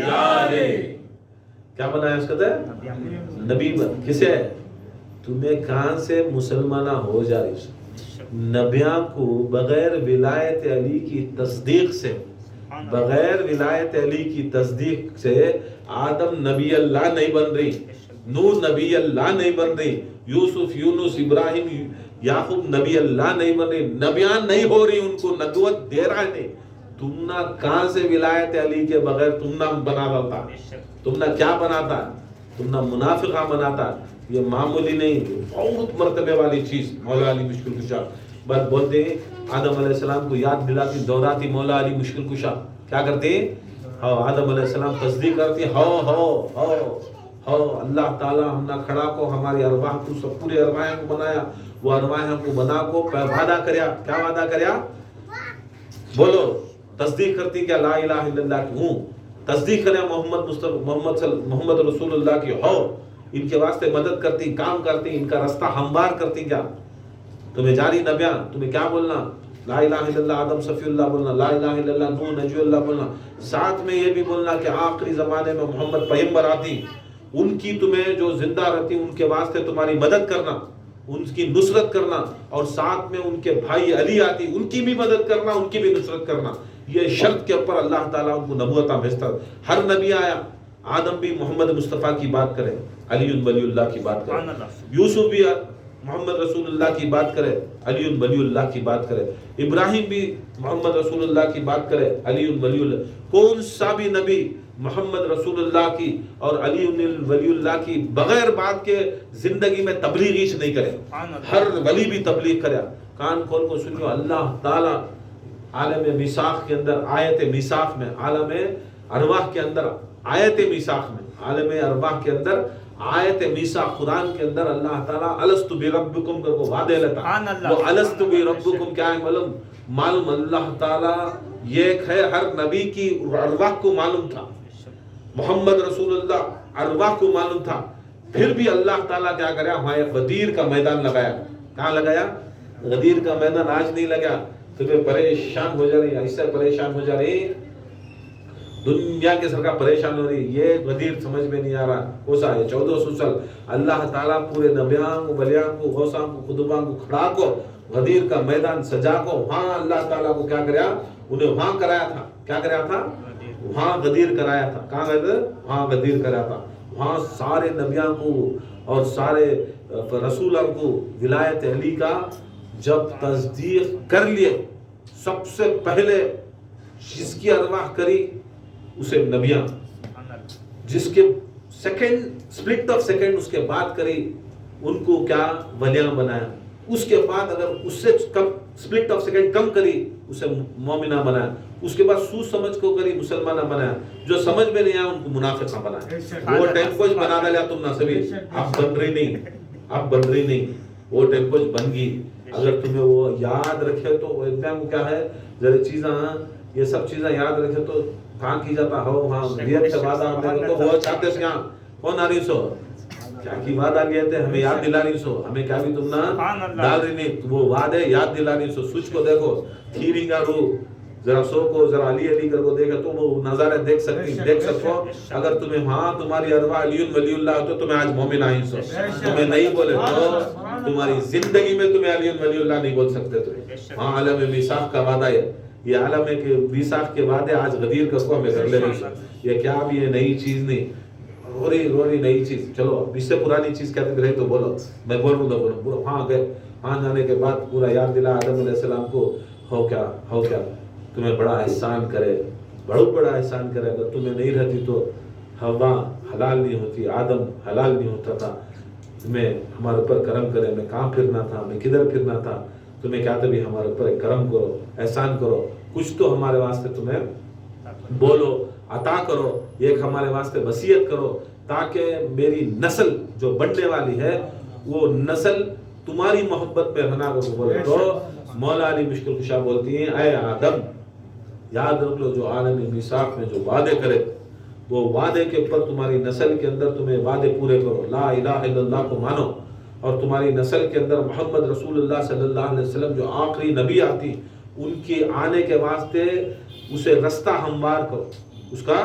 کیا بنایا اس کا نبی. کسے تمہیں کہاں سے مسلمانہ ہو جا رہی؟ نبیاں کو بغیر ولایت علی کی تصدیق سے، بغیر ولایت علی کی تصدیق سے آدم نبی اللہ نہیں بن رہی، نوح نبی اللہ نہیں بن رہی، یوسف یونس ابراہیم یعقوب نبی اللہ نہیں بن رہی، نبیان نہیں ہو رہی، ان کو نبوت دے رہا نہیں. تم نہ کہاں سے ولایت علی کے بغیر تم نہ بنا رہتا، تم نہ کیا بناتا، تم نہ منافقہ بناتا. یہ معمولی نہیں، بہت مرتبے والی چیز. مولا علی مشکل کشا بس بولتے ہیں، آدم علیہ السلام کو یاد دلاتی دوہراتی مولا علی مشکل کشا. کیا کرتے ہیں؟ آدم علیہ السلام تصدیق کرتی ہو اللہ تعالیٰ ہم نہ کھڑا کو ہماری ارواح کو سب پورے ارواح کو بنایا، وہ ارواح کو بنا کو وعدہ کریا. کیا وعدہ کریا؟ بولو. تصدیق کرتی کیا لا الہ الا اللہ کی ہوں، تصدیق کرے محمد رسول اللہ کی ہو، ان کے واسطے مدد کرتی، کام کرتی، ان کا رستہ ہموار کرتی. کیا تمہیں جاری نبیاں تمہیں کیا بولنا؟ لا الہ الا اللہ آدم صفی اللہ بولنا، لا الہ الا اللہ نوح نجی اللہ بولنا. ساتھ میں یہ بھی بولنا کہ آخری زمانے میں محمد پیغمبر آتی، ان کی تمہیں جو زندہ رہتی ان کے واسطے تمہاری مدد کرنا، ان کی نصرت کرنا، اور ساتھ میں ان کے بھائی علی آتی ان کی بھی مدد کرنا، ان کی بھی نصرت کرنا. یہ شرط کے اوپر اللہ تعالیٰ ان کو نبوتاں بھیجتا. ہر نبی آیا، آدم بھی محمد مصطفیٰ کی بات کرے، علی ولی اللہ کی بات کرے، یوسف بھی محمد رسول اللہ کی بات کرے، علی ولی اللہ کی بات کرے، ابراہیم بھی محمد رسول اللہ کی بات کرے، علی ولی اللہ. کون سا بھی نبی محمد رسول اللہ کی اور علی ولی اللہ کی بغیر بات کے زندگی میں تبلیغ ہی نہیں کرے. ہر ولی بھی تبلیغ کرے. کان کھول کو سنیو، اللہ تعالیٰ عالم میثاق کے اندر، آیت میثاق میں، عالم ارواح کے اندر، آیت میثاق میں، عالم ارواح کے اندر، آیت میثاق قرآن کے اندر اللہ تعالیٰ الست بربکم کر کو وعدے لیتا. وہ الست بربکم کیا ہے معلوم اللہ تعالیٰ ایک ہے. ہر نبی کی ارواح کو معلوم تھا، محمد رسول اللہ ارواح کو معلوم تھا. پھر بھی اللہ تعالیٰ کیا کریا؟ وہاں ایک غدیر کا میدان لگایا. کہاں لگایا؟ غدیر کا میدان. آج نہیں لگا. تمہیں پریشان ہو جا رہی، ایسا پریشان ہو جا رہی، دنیا کے سرکار پریشان ہو رہی. یہ غدیر سمجھ میں نہیں آ رہا. کوسا ہے 1400 سال اللہ تعالیٰ پورے نبیاں کو، بلیاں کو، غوثاں کو، قطباں کو کھڑا کو غدیر کا میدان سجا کو وہاں اللہ تعالیٰ کو کیا کریا؟ انہیں وہاں کرایا تھا. کیا کرایا تھا؟ وہاں غدیر کرایا تھا. کہاں گئے تھے؟ وہاں غدیر کرایا تھا. وہاں سارے نبیاں کو اور سارے رسولوں کو ولایت علی کا جب تصدیق کر لیے، سب سے پہلے جس کی ارواح کری اسے نبیاں، جس کے سیکنڈ سپلٹ آف سیکنڈ اس کے بعد کری ان کو کیا؟ ولیاں بنایا. اس کے بعد اگر اس سے کم سپلٹ آف سیکنڈ کم کری اسے مومنہ بنایا. اس کے بعد سوچ سمجھ کو کری مسلمانہ بنایا. جو سمجھ میں نہیں آیا ان کو منافقہ بنایا. وہ ٹیمپوز بنا ڈالیا تم نہ سبھی. اب بن رہی نہیں، اب بن رہی نہیں. وہ ٹیمپوز بن گئی. اگر تمہیں وہ یاد رکھے تو ایگزام کیا ہے ذرا چیزاں، یہ سب چیزیں یاد رکھے تو کہاں کی جاتا ہو وہاں نیت سے وعدہ ہوتے تو وہ چاہتے سے یہاں کون آ رہی سو کیا کی وعدہ لیے تھے ہمیں یاد دلا رہی سو، ہمیں کیا بھی تم نہ ڈال رہی نہیں. وہ وعدے یاد دلا رہی سو. سوچ کو دیکھو، تھیری کا روح ذرا سو کو ذرا علی علی کر کو دیکھا تو وہ نظارے دیکھ سکو. اگر تمہیں ہاں تمہاری ارواح علی ولی اللہ تو تمہیں آج مومن آئی سو. تمہیں نہیں بولے تو تمہاری زندگی میں تمہیں علی ولی اللہ نہیں بول سکتے. تمہیں ہاں عالم میثاق کا وعدہ ہے. یہ عالم ہے کہ میثاق کے وعدے آج غدیر کا کو ہمیں کر لے رہی. یہ کیا بھی یہ نئی چیز نہیں، رو رہی نئی چیز. چلو اس سے پرانی چیز کہتے رہے تو بولو، میں بولوں گا بولو. وہاں گئے، وہاں جانے کے بعد پورا یاد دلا آدم علیہ السلام کو. ہو کیا تمہیں بڑا احسان کرے، بہت بڑا احسان کرے. اگر تمہیں نہیں رہتی تو ہوا حلال نہیں ہوتی، آدم حلال نہیں ہوتا تھا. تمہیں ہمارے اوپر کرم کرے. میں کہاں پھرنا تھا، میں کدھر پھرنا تھا. تمہیں کیا تھا بھی ہمارے اوپر کرم کرو، احسان کرو، کچھ تو ہمارے واسطے تمہیں بولو، عطا کرو، ایک ہمارے واسطے وصیت کرو تاکہ میری نسل جو بننے والی ہے وہ نسل تمہاری محبت پہ رہنا کو بولے تو مولا علی مشکل کشا بولتی ہیں اے آدم یاد رکھ لو جو عالم میثاق میں جو وعدے کرے وہ وعدے کے اوپر تمہاری نسل کے اندر تمہیں وعدے پورے کرو، لا الہ الا اللہ کو مانو، اور تمہاری نسل کے اندر محمد رسول اللہ صلی اللہ علیہ وسلم جو آخری نبی آتی ان کے آنے کے واسطے اسے رستہ ہموار کرو، اس کا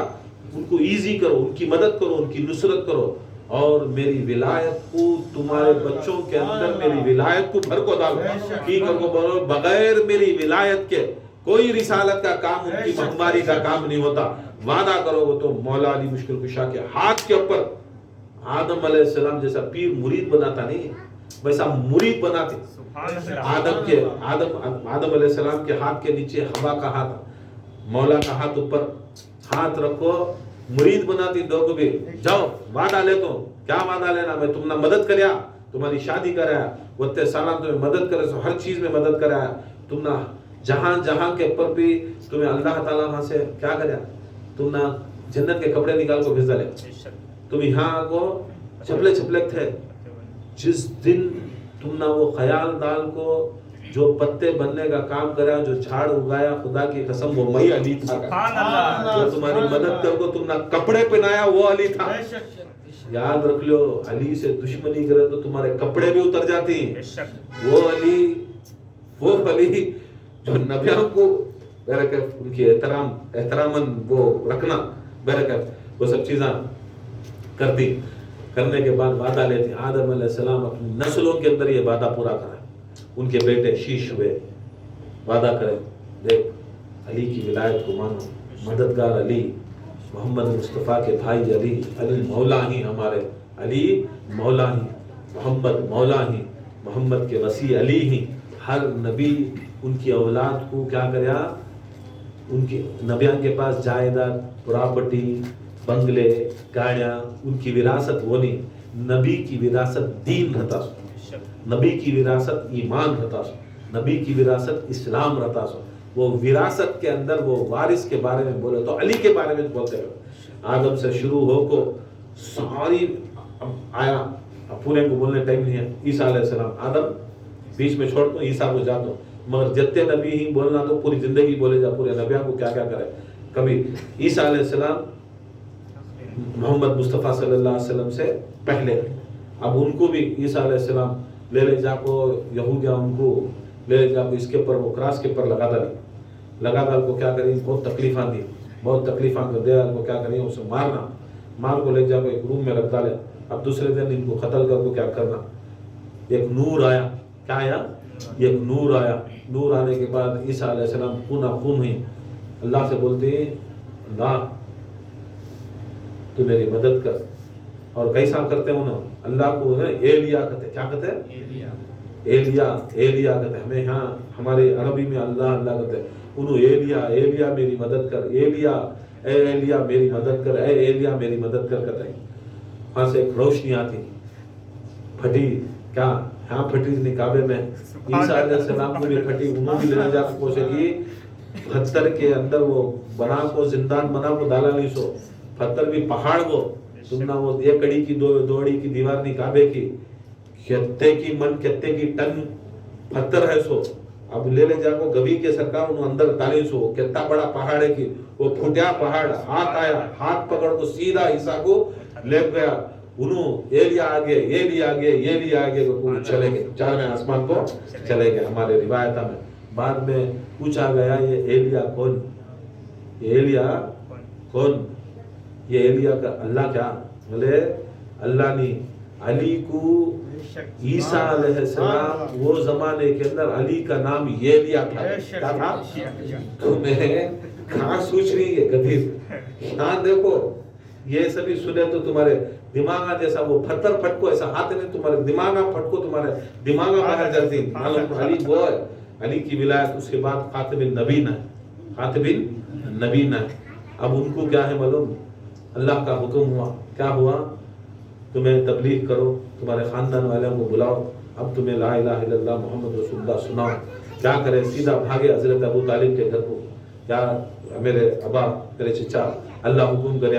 ان کو ایزی کرو، ان کی مدد کرو، ان کی نصرت کرو، اور میری ولایت کو تمہارے بچوں کے اندر میری ولایت کو بھر کو ڈالو، کی کر کو بولو بغیر میری ولایت کے کوئی رسالت کا کام ان کی مہماری کا کام نہیں ہوتا، وعدہ کرو گے تو مولا علی مشکل کشا کے ہاتھ کے اوپر آدم علیہ السلام جیسا پیر مرید بناتا نہیں ویسا مرید بناتے، آدم علیہ السلام کے ہاتھ کے نیچے ہوا کا ہاتھ، مولا کا ہاتھ اوپر، ہاتھ رکھو، مرید بناتی دو کو بھی، جاؤ وعدہ لے تو کیا وعدہ لینا، میں تم نے مدد کریا، تمہاری شادی کرایا، وقت سالہ تمہیں مدد کرے، ہر چیز میں مدد کرایا، تم نے جہاں جہاں کے اوپر بھی تمہیں اللہ تعالیٰ وہاں سے کیا کریا، تم نے جنت کے کپڑے نکال کو بھیجا لے، تم یہاں کو چھپلے چھپلے تھے، جس دن تم نے وہ خیال ڈال کو جو پتے بننے کا کام کرا، جو جھاڑ اگایا، خدا کی قسم وہ میں علی تھا، جو تمہاری مدد کر کو تم نے کپڑے پہنایا وہ علی تھا، یاد رکھ لو علی سے دشمنی کرے تو تمہارے کپڑے بھی اتر جاتی ہیں، وہ علی جو نبیوں کو برکت ان کی احتراماً وہ رکھنا برکت وہ سب چیزاں کرتی، کرنے کے بعد وعدہ لیتی، آدم علیہ السلام اپنی نسلوں کے اندر یہ وعدہ پورا کرا، ان کے بیٹے شیش ہوئے، وعدہ کرے دیکھ علی کی ولایت کو مانو، مددگار علی، محمد مصطفیٰ کے بھائی علی، علی مولا ہی ہمارے، علی مولا ہی، محمد مولا ہی، محمد کے وسیع علی ہی، ہر نبی ان کی اولاد کو کیا کریا، ان کے نبیان کے پاس جائیداد، پراپرٹی، بنگلے، گاڑیاں، ان کی وراثت وہ نہیں، نبی کی وراثت دین رہتا سو، نبی کی وراثت ایمان رہتا سو، نبی کی وراثت اسلام رہتا سو، وہ وراثت کے اندر وہ وارث کے بارے میں بولے تو علی کے بارے میں بولتے ہیں، آدم سے شروع ہو کو ساری آیا، پورے کو بولنے ٹائم نہیں ہے، عیسیٰ علیہ السلام، آدم بیچ میں چھوڑ دو، عیسیٰ کو جا دو، مگر جتنے نبی ہی بولنا تو پوری زندگی بولے جا، پورے نبیوں کو کیا کیا کرے، کبھی عیسیٰ علیہ السلام محمد مصطفیٰ صلی اللہ علیہ وسلم سے پہلے، اب ان کو بھی عیسیٰ علیہ السلام لے جا کو یہودیاں ان کو لے جا کو اس کے پر وہ کراس کے پر لگا دال کو کیا کریں، بہت تکلیفاں دی، بہت تکلیفاں کو دیا کو کیا کریں، اسے مار کو لے جا کو ایک روم میں رکھ ڈالے، اب دوسرے دن ان کو قتل کر کو کیا کرنا، ایک نور آیا، کیا آیا، ایک نور آیا، نور آنے کے بعد عیسیٰ علیہ السلام خون ہوئی، اللہ سے بولتے ہیں اللہ تو میری مدد کر، اور کیسا کرتے ہیں انہوں، اللہ کو ایلیا کہتے، کیا کہتے ہیں، ایلیا کہتے ہیں، ہمیں یہاں ہمارے عربی میں اللہ کہتے ہیں، انہوں ایلیا میری مدد کر، ایلیا میری مدد کر، ایلیا میری مدد کر کہتے ہیں، وہاں سے ایک روشنی آتی پھٹی، کیا یہاں پھٹی نہیں کعبے میں، عیسیٰ علیہ السلام کو بھی پھٹی، انہوں بھی لے جا کو کی پتھر کے اندر وہ بنا کو زندان بنا کو ڈالا نہیں سو، پتھر بھی پہاڑ کو تم نہ وہ ایک کڑی کی دوڑی کی دیوار نہیں کعبے کی، کتے کی من کتے کی ٹن پتھر ہے سو، اب لے جا کو گوی کے سرکار انہوں اندر ڈالی سو، کتنا بڑا پہاڑ ہے کی وہ پھٹیا پہاڑ، ہاتھ آیا، ہاتھ پکڑ کو سیدھا عیسیٰ کو لے گیا، انہوں ایلیا آگے کو چلے گئے، چارویں آسمان کو چلے گئے، ہمارے روایتہ میں بعد میں پوچھا گیا یہ ایلیا کون، یہ ایلیا کا اللہ کیا، بولے اللہ نے علی کو عیسیٰ علیہ السلام وہ زمانے کے اندر علی کا نام یہ لیا تھا، کیا تھا، تمہیں کہاں سوچ رہی ہے گدھیر، یہاں دیکھو یہ سبھی سنے تو تمہارے دماغا جیسا وہ پتھر پھٹکو ایسا ہاتھ نہیں، تمہارے دماغا پھٹکو تمہارے دماغا باہر جاتی، معلوم علی وہ ہے، علی کی ولایت، اس کے بعد خاتم النبیین ہے، اب ان کو کیا ہے معلوم، اللہ کا حکم ہوا، کیا ہوا، تمہیں تبلیغ کرو، تمہارے خاندان والوں کو بلاؤ، اب تمہیں لا الہ الا اللہ محمد رسول اللہ سناؤ، کیا کرے، سیدھا بھاگے حضرت ابو طالب کے گھر کو، یا میرے ابا میرے چچا، اللہ حکم کرے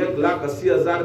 1,80,000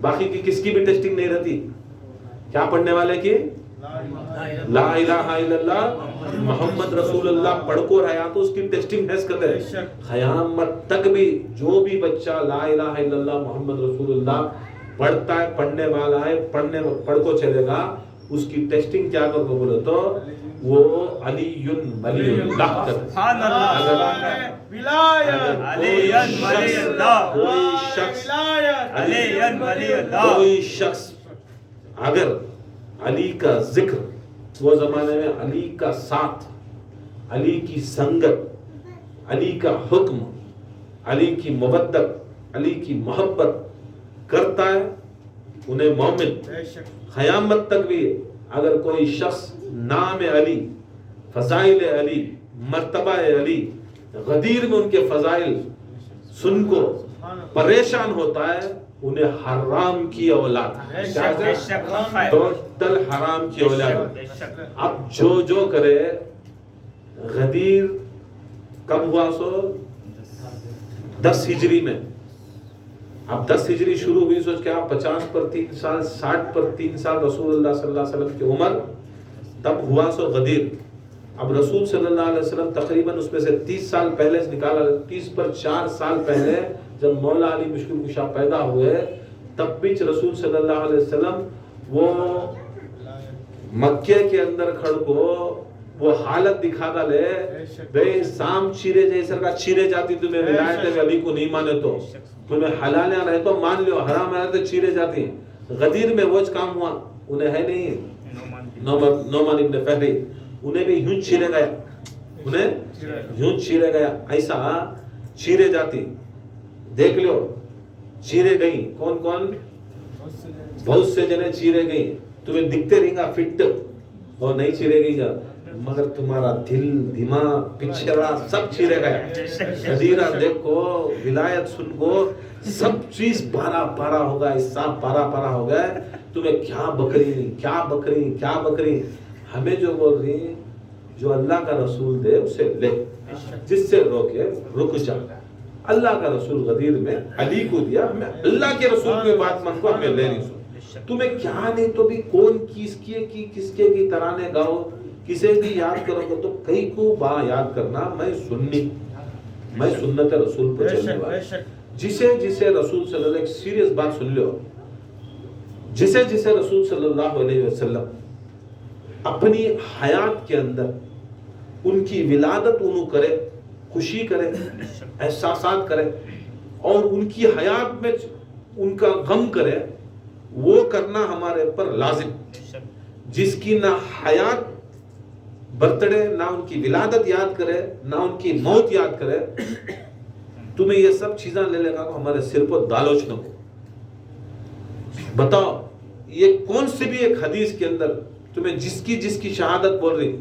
باقی کی کس کی بھی ٹیسٹنگ نہیں رہتی. کیا پڑھنے والے کی؟ لا الہ الا اللہ محمد رسول اللہ پڑھ کو رہا تو اس کی ٹیسٹنگ حیث کرتے ہیں. قیامت تک بھی جو بھی بچہ لا الہ الا اللہ محمد رسول اللہ پڑھتا ہے، پڑھنے والا ہے، پڑھ کو چلے گا، اس کی ٹیسٹنگ کیا کر کو بولے تو وہ علی ولی اللہ کرتا ہے. کوئی شخص اگر علی کا ذکر، وہ زمانے میں علی کا ساتھ، علی کی سنگت، علی کا حکم، علی کی مودت، علی کی محبت کرتا ہے، انہیں مومن. قیامت تک بھی اگر کوئی شخص نام علی، فضائل علی، مرتبہ علی، غدیر میں ان کے فضائل سن کو پریشان ہوتا ہے، انہیں حرام کی اولاد، ٹوٹل حرام کی اولاد. اب جو کرے، غدیر کب ہوا؟ سو 10 ہجری میں. اب 10 ہجری شروع ہوئی، سوچ کے آپ 50 پر 3 سال، 60 پر 3 سال رسول اللہ صلی اللہ علیہ وسلم کی عمر، تب ہوا سو غدیر. اب رسول صلی اللہ علیہ وسلم تقریباً اس میں سے 30 سال پہلے سے نکالا، 30 پر 4 سال پہلے جب مولا علی مشکل کشا پیدا ہوئے، تب بھی رسول صلی اللہ علیہ وسلم وہ مکے کے اندر کھڑ کو وہ حالت دکھاتا لے، بے سام چیرے جیسر کا چیرے جاتی، تمہیں ولایت علی کو نہیں مانے تو، تمہیں حلالیاں رہے تو مان لیو، حرام رہے تو چیرے جاتی. غدیر میں وہ کام ہوا، انہیں ہے نہیں نعمان ابن فہری، انہیں بھی یوں چیرے گیا، انہیں یوں چیرے گیا، ایسا چیرے جاتی. دیکھ لو چیرے گئی کون کون، بہت سے جنے چیرے گئی. تمہیں دکھتے رہیں گا فٹ اور نہیں چیرے گئی جا، مگر تمہارا دل، دماغ، پچھڑا سب چیرے گیا. غدیرہ دیکھو، ولایت سن کو، سب چیز پارا پارا ہوگا، حساب پارا پارا ہوگا. تمہیں کیا بکری، کیا بکری، کیا بکری. ہمیں جو بول رہی، جو اللہ کا رسول دے اسے لے، جس سے روکے رک جا. اللہ کا رسول غدیر میں علی کو دیا، میں اللہ کے رسول کی بات من کو ہمیں لے نہیں سو. تمہیں کیا نہیں تو بھی کون کس کے کی ترانے گاؤ، کسے بھی یاد کرو گے تو کئی کو با یاد کرنا، میں سنی، میں سنت رسول پر چلنے والا. جسے رسول صلی اللہ علیہ وسلم، ایک سیریس بات سن لو، جسے رسول صلی اللہ علیہ وسلم اپنی حیات کے اندر ان کی ولادت انہوں کرے، خوشی کرے، احساسات کرے، اور ان کی حیات میں ان کا غم کرے، وہ کرنا ہمارے پر لازم. جس کی نہ حیات برتھڈے، نہ ان کی ولادت یاد کرے، نہ ان کی موت یاد کرے، تمہیں یہ سب چیزاں لے لے گا تو ہمارے سر پر دالوچ نہ ہو. بتاؤ یہ کون سی بھی ایک حدیث کے اندر تمہیں جس کی شہادت بول رہی،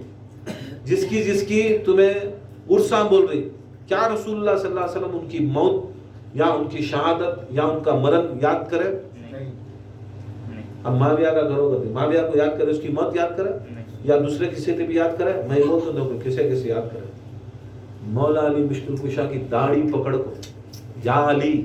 جس کی تمہیں عرصہ بول رہی، کیا رسول اللہ صلی اللہ علیہ وسلم ان کی موت یا ان کی شہادت یا ان کا مرن یاد کرے؟ اب معاویہ کا گھروں کا معاویہ کو یاد کرے، اس کی موت یاد کرے، یا دوسرے کسی سے بھی یاد کرے؟ میں وہ تو نہیں، کسی یاد کرے. مولا علی مشکل کشا کی داڑھی پکڑ کو، یا علی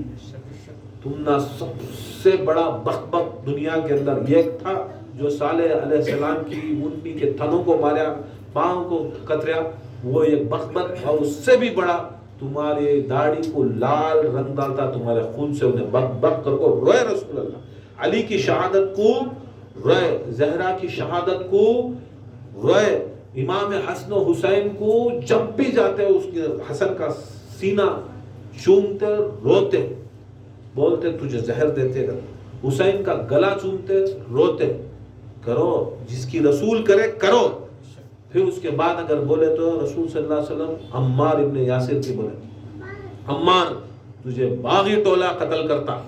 تم نہ سب سے بڑا بخت دنیا کے اندر ایک تھا جو صالح علیہ السلام کی اونٹنی کے تھنوں کو ماریا، پاؤں کو کتریا، وہ ایک بخت، اور اس سے بھی بڑا تمہاری داڑھی کو لال رنگ ڈالتا تمہارے خون سے، انہیں بک بک کر کو روئے. رسول اللہ علی کی شہادت کو روئے، زہرا کی شہادت کو روئے، امام حسن و حسین کو جب بھی جاتے اس کے حسن کا سینہ چومتے، روتے، بولتے تجھے زہر دیتے گا. حسین کا گلا چومتے، روتے. کرو جس کی رسول کرے کرو. پھر اس کے بعد اگر بولے تو رسول صلی اللہ علیہ وسلم عمار ابن یاسر کی بولے، عمار تجھے باغی ٹولہ قتل کرتا،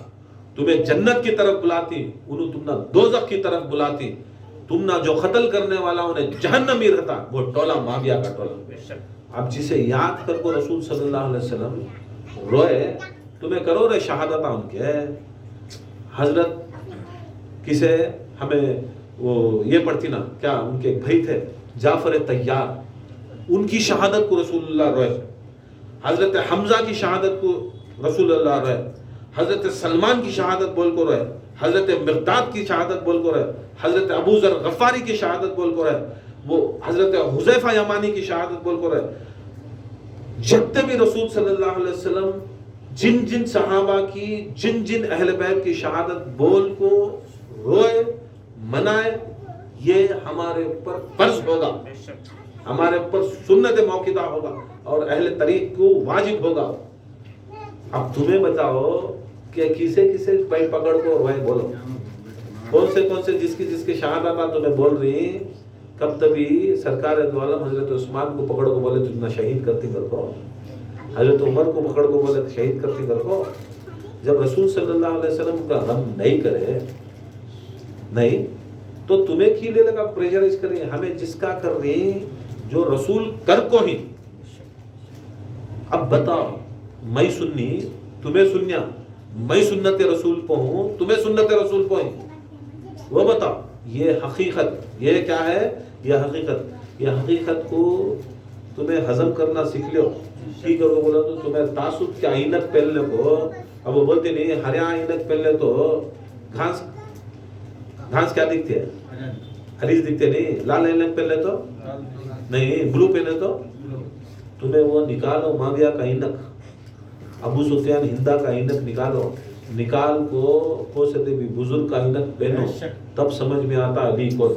تمہیں جنت کی طرف بلاتی، انہوں تم نہ دوزخ کی طرف بلاتی، تم نہ جو قتل کرنے والا انہیں جہنمی رہتا، وہ ٹولہ معاویہ کا ٹولہ. اب جسے یاد کر کو رسول صلی اللہ علیہ وسلم روئے، تمہیں کرو رہے شہادت ان کے. حضرت کسے ہمیں وہ یہ پڑھتی نا، کیا ان کے ایک بھائی تھے جعفر طیار، ان کی شہادت کو رسول اللہ روئے. حضرت حمزہ کی شہادت کو رسول اللہ روئے. حضرت سلمان کی شہادت بول کو رہے، حضرت مقداد کی شہادت بول کو رہے، حضرت ابو ذر غفاری کی شہادت بول کو رہے، وہ حضرت حذیفہ یمانی کی شہادت بول کو رہے. جتنے بھی رسول صلی اللہ علیہ وسلم جن جن صحابہ کی جن جن اہل بیت کی شہادت بول کو روئے منائے، یہ ہمارے اوپر فرض ہوگا، ہمارے اوپر سنت موقدہ ہوگا اور اہل طریق کو واجب ہوگا. اب تمہیں بتاؤ کہ کسے کسے پائی پکڑ کو روئے بولو، کون سے جس کی شہادت تمہیں بول رہی. کب تبھی سرکار دو عالم حضرت عثمان کو پکڑ کو بولے تو نہ شہید کرتی کر کو، حضرت عمر کو پکڑ کو بولے تو شہید کرتی کر کو. جب رسول صلی اللہ علیہ وسلم کا غم نہیں کرے نہیں تو تمہیں کی لے لگا پریشرائز کر رہی ہیں. ہمیں جس کا کر رہی جو رسول کر کو ہی. اب بتاؤ میں سنی تمہیں سنیا، میں سنت رسول پہ ہوں تمہیں سنت رسول پہ ہی. وہ بتاؤ یہ حقیقت، یہ کیا ہے؟ یہ حقیقت کو تمہیں ہضم کرنا سیکھ لو. ٹھیک ہے بولا تو تمہیں تعصب کے عینک پہننے کو، اب وہ بولتے نہیں ہریا عینک پہننے تو گھاس کیا دکھتی ہے؟ ہریش دکھتے نہیں. لال عینک پہننے تو نہیں، بلو پہنے تو تمہیں وہ نکالو معاویہ کا عینک، ابو سفیان ہندا کا عینک نکال کو سے بھی بزرگ کا عینک پہنو، تب سمجھ میں آتا ہے علی کون.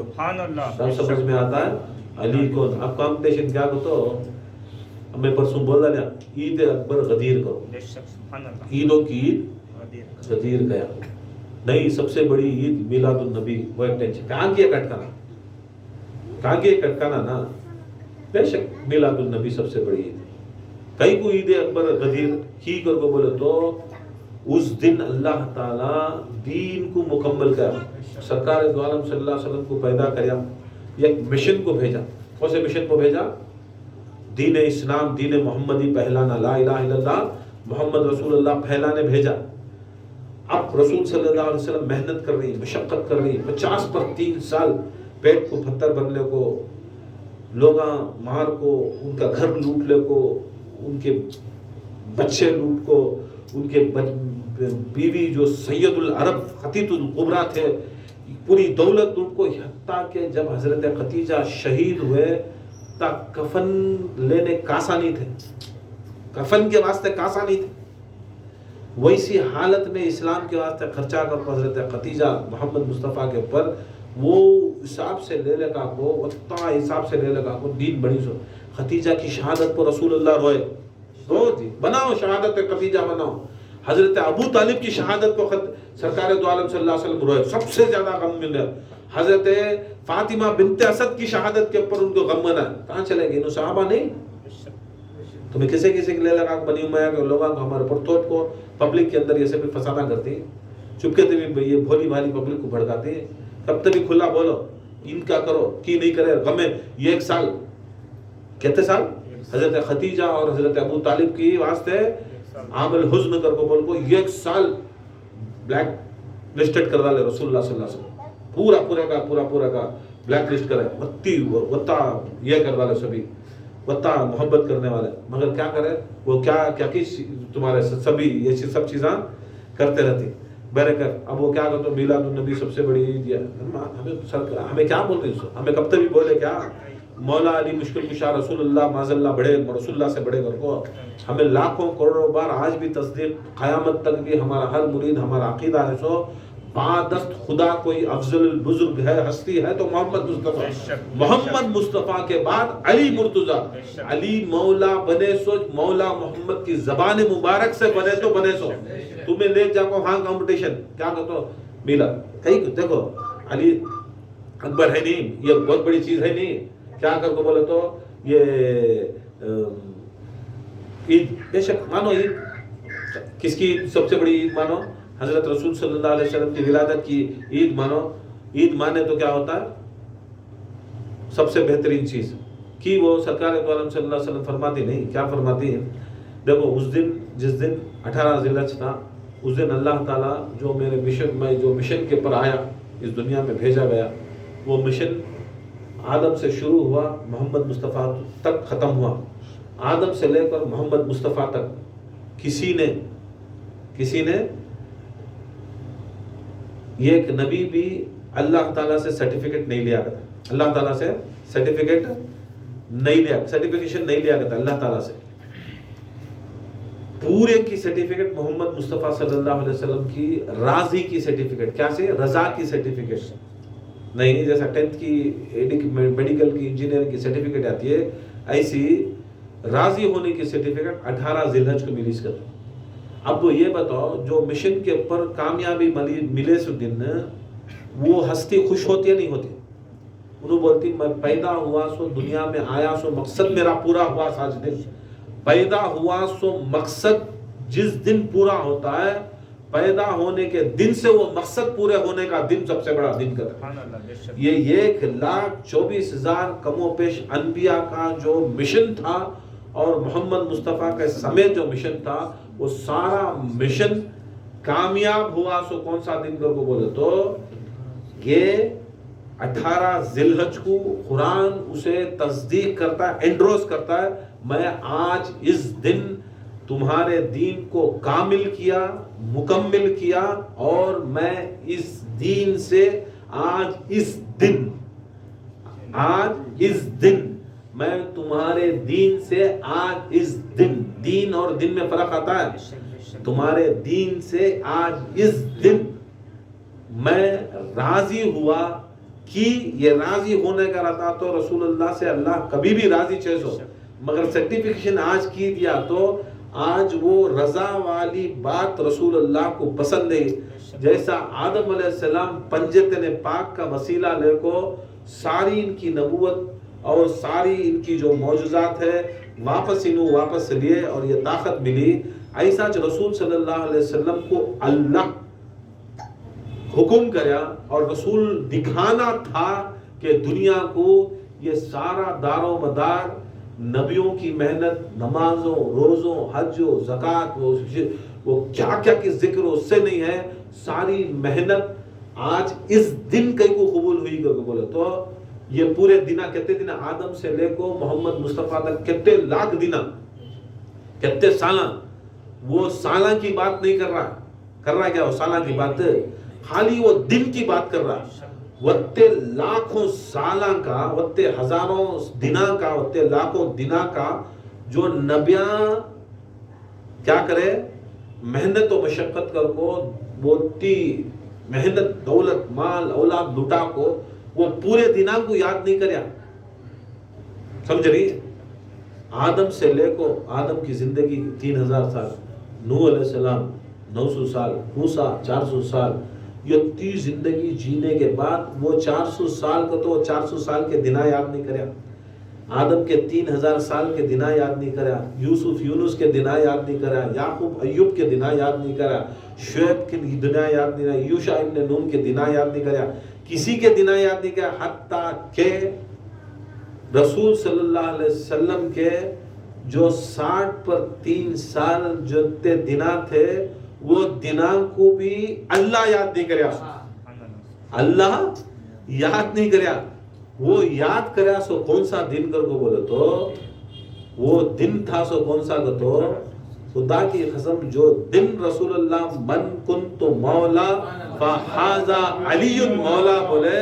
تب سمجھ میں آتا ہے علی کون. اب کمپٹیشن کیا کرو، میں پرسوں بول رہا عید اکبر غدیر کرو، عیدوں کی عید غدیر گیا نہیں. سب سے بڑی عید میلاد النبی، وہ ایک ٹینشن کہاں کی کٹکانا نا. بے شک میلاد النبی سب سے بڑی عید. کئی کو عید اکبر غدیر کی کر کو بولے تو اس دن اللہ تعالیٰ دین کو مکمل کیا. سرکار دو عالم صلی اللہ علیہ وسلم کو پیدا کریا، ایک مشن کو بھیجا. کون سے مشن کو بھیجا؟ دین اسلام، دین محمدی پھیلانا، لا الہ الا اللہ محمد رسول اللہ پھیلانے بھیجا. اب رسول صلی اللہ علیہ وسلم محنت کر رہی، مشقت کر رہی، 50 پر 3 سال پیٹ کو پتھر بننے کو، لوگاں مار کو، ان کا گھر لوٹ لے کو، ان کے بچے لوٹ کو، ان کے بیوی جو سید العرب خطیط القبرا تھے، پوری دولت لوٹ کو. حتیٰ کہ جب حضرت خدیجہ شہید ہوئے تا کفن لینے کاسا نہیں تھے، کفن کے واسطے کاسا نہیں تھے. ویسی حالت میں اسلام کے واسطے خرچہ کر حضرت خدیجہ محمد مصطفیٰ کے اوپر وہ حساب سے لے لگا کو، وطا حساب سے لے لگا کو دین بڑی سو. خدیجہ کی شہادت پر رسول اللہ روئے. جی بناؤ شہادت خدیجہ بناؤ. حضرت ابو طالب کی شہادت کو سرکار دو عالم صلی اللہ علیہ وسلم روئے. سب سے زیادہ غم مل رہا. حضرت فاطمہ بنت اسد کی شہادت کے اوپر ان کو غم منا. کہاں چلے گئے؟ انہوں صحابہ نہیں. تمہیں کسی کے لے لگا بنی امیہ کے لوگوں کو ہمارے پرتوت کو پبلک کے اندر یہ سب فسادہ کرتی، چپکے بھی یہ بھولی بھالی پبلک کو بھڑکاتی. کب تک کھلا بولو ان کا کرو کی نہیں کرے. غم یہ 1 سال کہتے سال حضرت خدیجہ اور حضرت ابو طالب کی واسطے عامل حزن کر کو بول کو 1 سال بلیک لسٹڈ کر ڈالے رسول اللہ صلی اللہ علیہ وسلم. پورا کا بلیک لسٹ کرے، وطا یہ کر ڈالے سبھی وطا محبت کرنے والے. مگر کیا کرے وہ کیا تمہارے سبھی یہ سب چیزاں کرتے رہتی. برکت. اب وہ کیا کرتے میلاد النبی سب سے بڑی عید ہے. ہمیں کیا بول رہے ہیں؟ ہمیں کب تک بھی بولے کیا مولا علی مشکل کشا رسول اللہ معاذ اللہ بڑے رسول اللہ سے بڑے کر کو. ہمیں لاکھوں کروڑوں بار آج بھی تصدیق قیامت تک بھی ہمارا ہر مرید ہمارا عقیدہ ہے سو بعدست خدا کوئی افضل البزرگ ہے ہستی ہے تو محمد مصطفیٰ کے بعد علی مرتضیٰ. علی مولا بنے سو مولا محمد کی زبان مبارک سے بنے تو بنے سو. تمہیں لے جاؤ ہاں کمپٹیشن کیا کہتے میلاد کہیں دیکھو علی اکبر ہے نہیں، یہ بہت بڑی چیز ہے نہیں. کیا کر کو بولے تو یہ عید بے شک مانو. عید کس کی سب سے بڑی عید مانو؟ حضرت رسول صلی اللہ علیہ وسلم کی ولادت کی عید مانو. عید مانے تو کیا ہوتا ہے؟ سب سے بہترین چیز کی وہ سرکار دو عالم صلی اللہ علیہ وسلم فرماتی نہیں. کیا فرماتی ہے؟ دیکھو اس دن جس دن 18 ذی الحجہ تھا اس دن اللہ تعالیٰ جو میرے مشن کے پر آیا اس دنیا میں بھیجا گیا وہ مشن آدم سے شروع ہوا محمد مصطفیٰ تک ختم ہوا. آدم سے لے کر محمد مصطفیٰ تک کسی نے یہ ایک نبی بھی اللہ تعالیٰ سے سرٹیفکیٹ نہیں لیا کرتا, اللہ تعالیٰ سے سرٹیفکیٹ نہیں لیا, سرٹیفکیشن نہیں لیا کرتا اللہ تعالیٰ سے. پورے کی سرٹیفکیٹ محمد مصطفیٰ صلی اللہ علیہ وسلم کی راضی کی سرٹیفکیٹ, کیا سے, رضا کی سرٹیفکیٹ نہیں, جیسا 10th کی میڈیکل کی انجینئرنگ کی سرٹیفکیٹ آتی ہے, ایسی راضی ہونے کی سرٹیفکیٹ 18 ذی الحج کو ملی اس کا. اب وہ یہ بتاؤ جو مشن کے اوپر کامیابی ملے سو دن وہ ہستی خوش ہوتی ہے نہیں ہوتی؟ انہوں بولتی میں پیدا ہوا سو دنیا میں آیا سو مقصد میرا پورا ہوا آج دن. پیدا ہوا سو مقصد جس دن پورا ہوتا ہے, پیدا ہونے کے دن سے وہ مقصد پورے ہونے کا دن سب سے بڑا دن کرتا ہے. یہ 1,24,000 کم و بیش انبیاء کا جو مشن تھا اور محمد مصطفیٰ کے سمیت جو مشن تھا, وہ سارا مشن کامیاب ہوا سو کون سا دن کر کو بولے تو یہ 18 ذی الحج کو قرآن اسے تصدیق کرتا ہے, انڈروس کرتا ہے, میں آج اس دن تمہارے دین کو کامل کیا, مکمل کیا, اور میں اس دین سے آج اس دن میں تمہارے دین سے آج اس دن, دین اور دن میں فرق آتا ہے, تمہارے دین سے آج اس دن میں راضی ہوا. کہ یہ راضی ہونے کا رہتا تو رسول اللہ سے اللہ کبھی بھی راضی چیز ہو, مگر سرٹیفکیشن آج کی دیا تو آج وہ رضا والی بات رسول اللہ کو پسند نہیں. جیسا آدم علیہ السلام پنجتن پاک کا وسیلہ لے کو ساری ان کی نبوت اور ساری ان کی جو معجزات ہے واپس لیے اور یہ طاقت ملی, ایسا رسول صلی اللہ علیہ وسلم کو اللہ حکم کریا اور رسول دکھانا تھا کہ دنیا کو یہ سارا دار و مدار نبیوں کی محنت, نمازوں, روزوں, حج و زکوٰۃ, وہ کیا کیا کی ذکر اس سے نہیں ہے, ساری محنت آج اس دن کئی کو قبول ہوئی کر بولے تو یہ پورے دن کتنے دن آدم سے لے کو محمد مصطفیٰ تک کتنے لاکھ دن, کتنے سالہ, وہ سالہ کی بات نہیں کر رہا کیا, وہ سالہ کی بات خالی وہ دن کی بات کر رہا. وتے لاکھوں سالہ کا, وتے ہزاروں دنا کا, وتے لاکھوں دنا کا جو نبیاں کیا کرے, محنت و مشقت کر کو بوتی محنت دولت مال اولاد لٹا کو وہ پورے دنوں کو یاد نہیں کریا. سمجھ رہی, آدم سے لے کو آدم کی زندگی 3000 سال, نوح علیہ السلام 900 سال, موسیٰ 400 سال, یہ 30 زندگی جینے کے بعد وہ 400 سال کو تو 400 سال کے دنہ یاد نہیں کریا. آدم کے 3000 سال کے دنہ یاد نہیں کریا, یوسف یونس کے دنہ یاد نہیں کریا, یعقوب ایوب کے دنہ یاد نہیں کریا, شعیب کے دنہ یاد نہیں کریا, یوشع ابن نون کے دنہ یاد نہیں کریا, کسی کے دنہ یاد نہیں کریا. حتیٰ کہ رسول صلی اللہ علیہ وسلم کے جو 60 پر 3 سال جو دنہ تھے وہ دنوں کو بھی اللہ یاد نہیں کریا, اللہ یاد نہیں کریا. وہ یاد کریا سو کون سا دن کر کو بولے تو وہ دن تھا سو کون سا کا تو خدا کی قسم جو دن رسول اللہ من کنت مولا فہذا علی مولا بولے,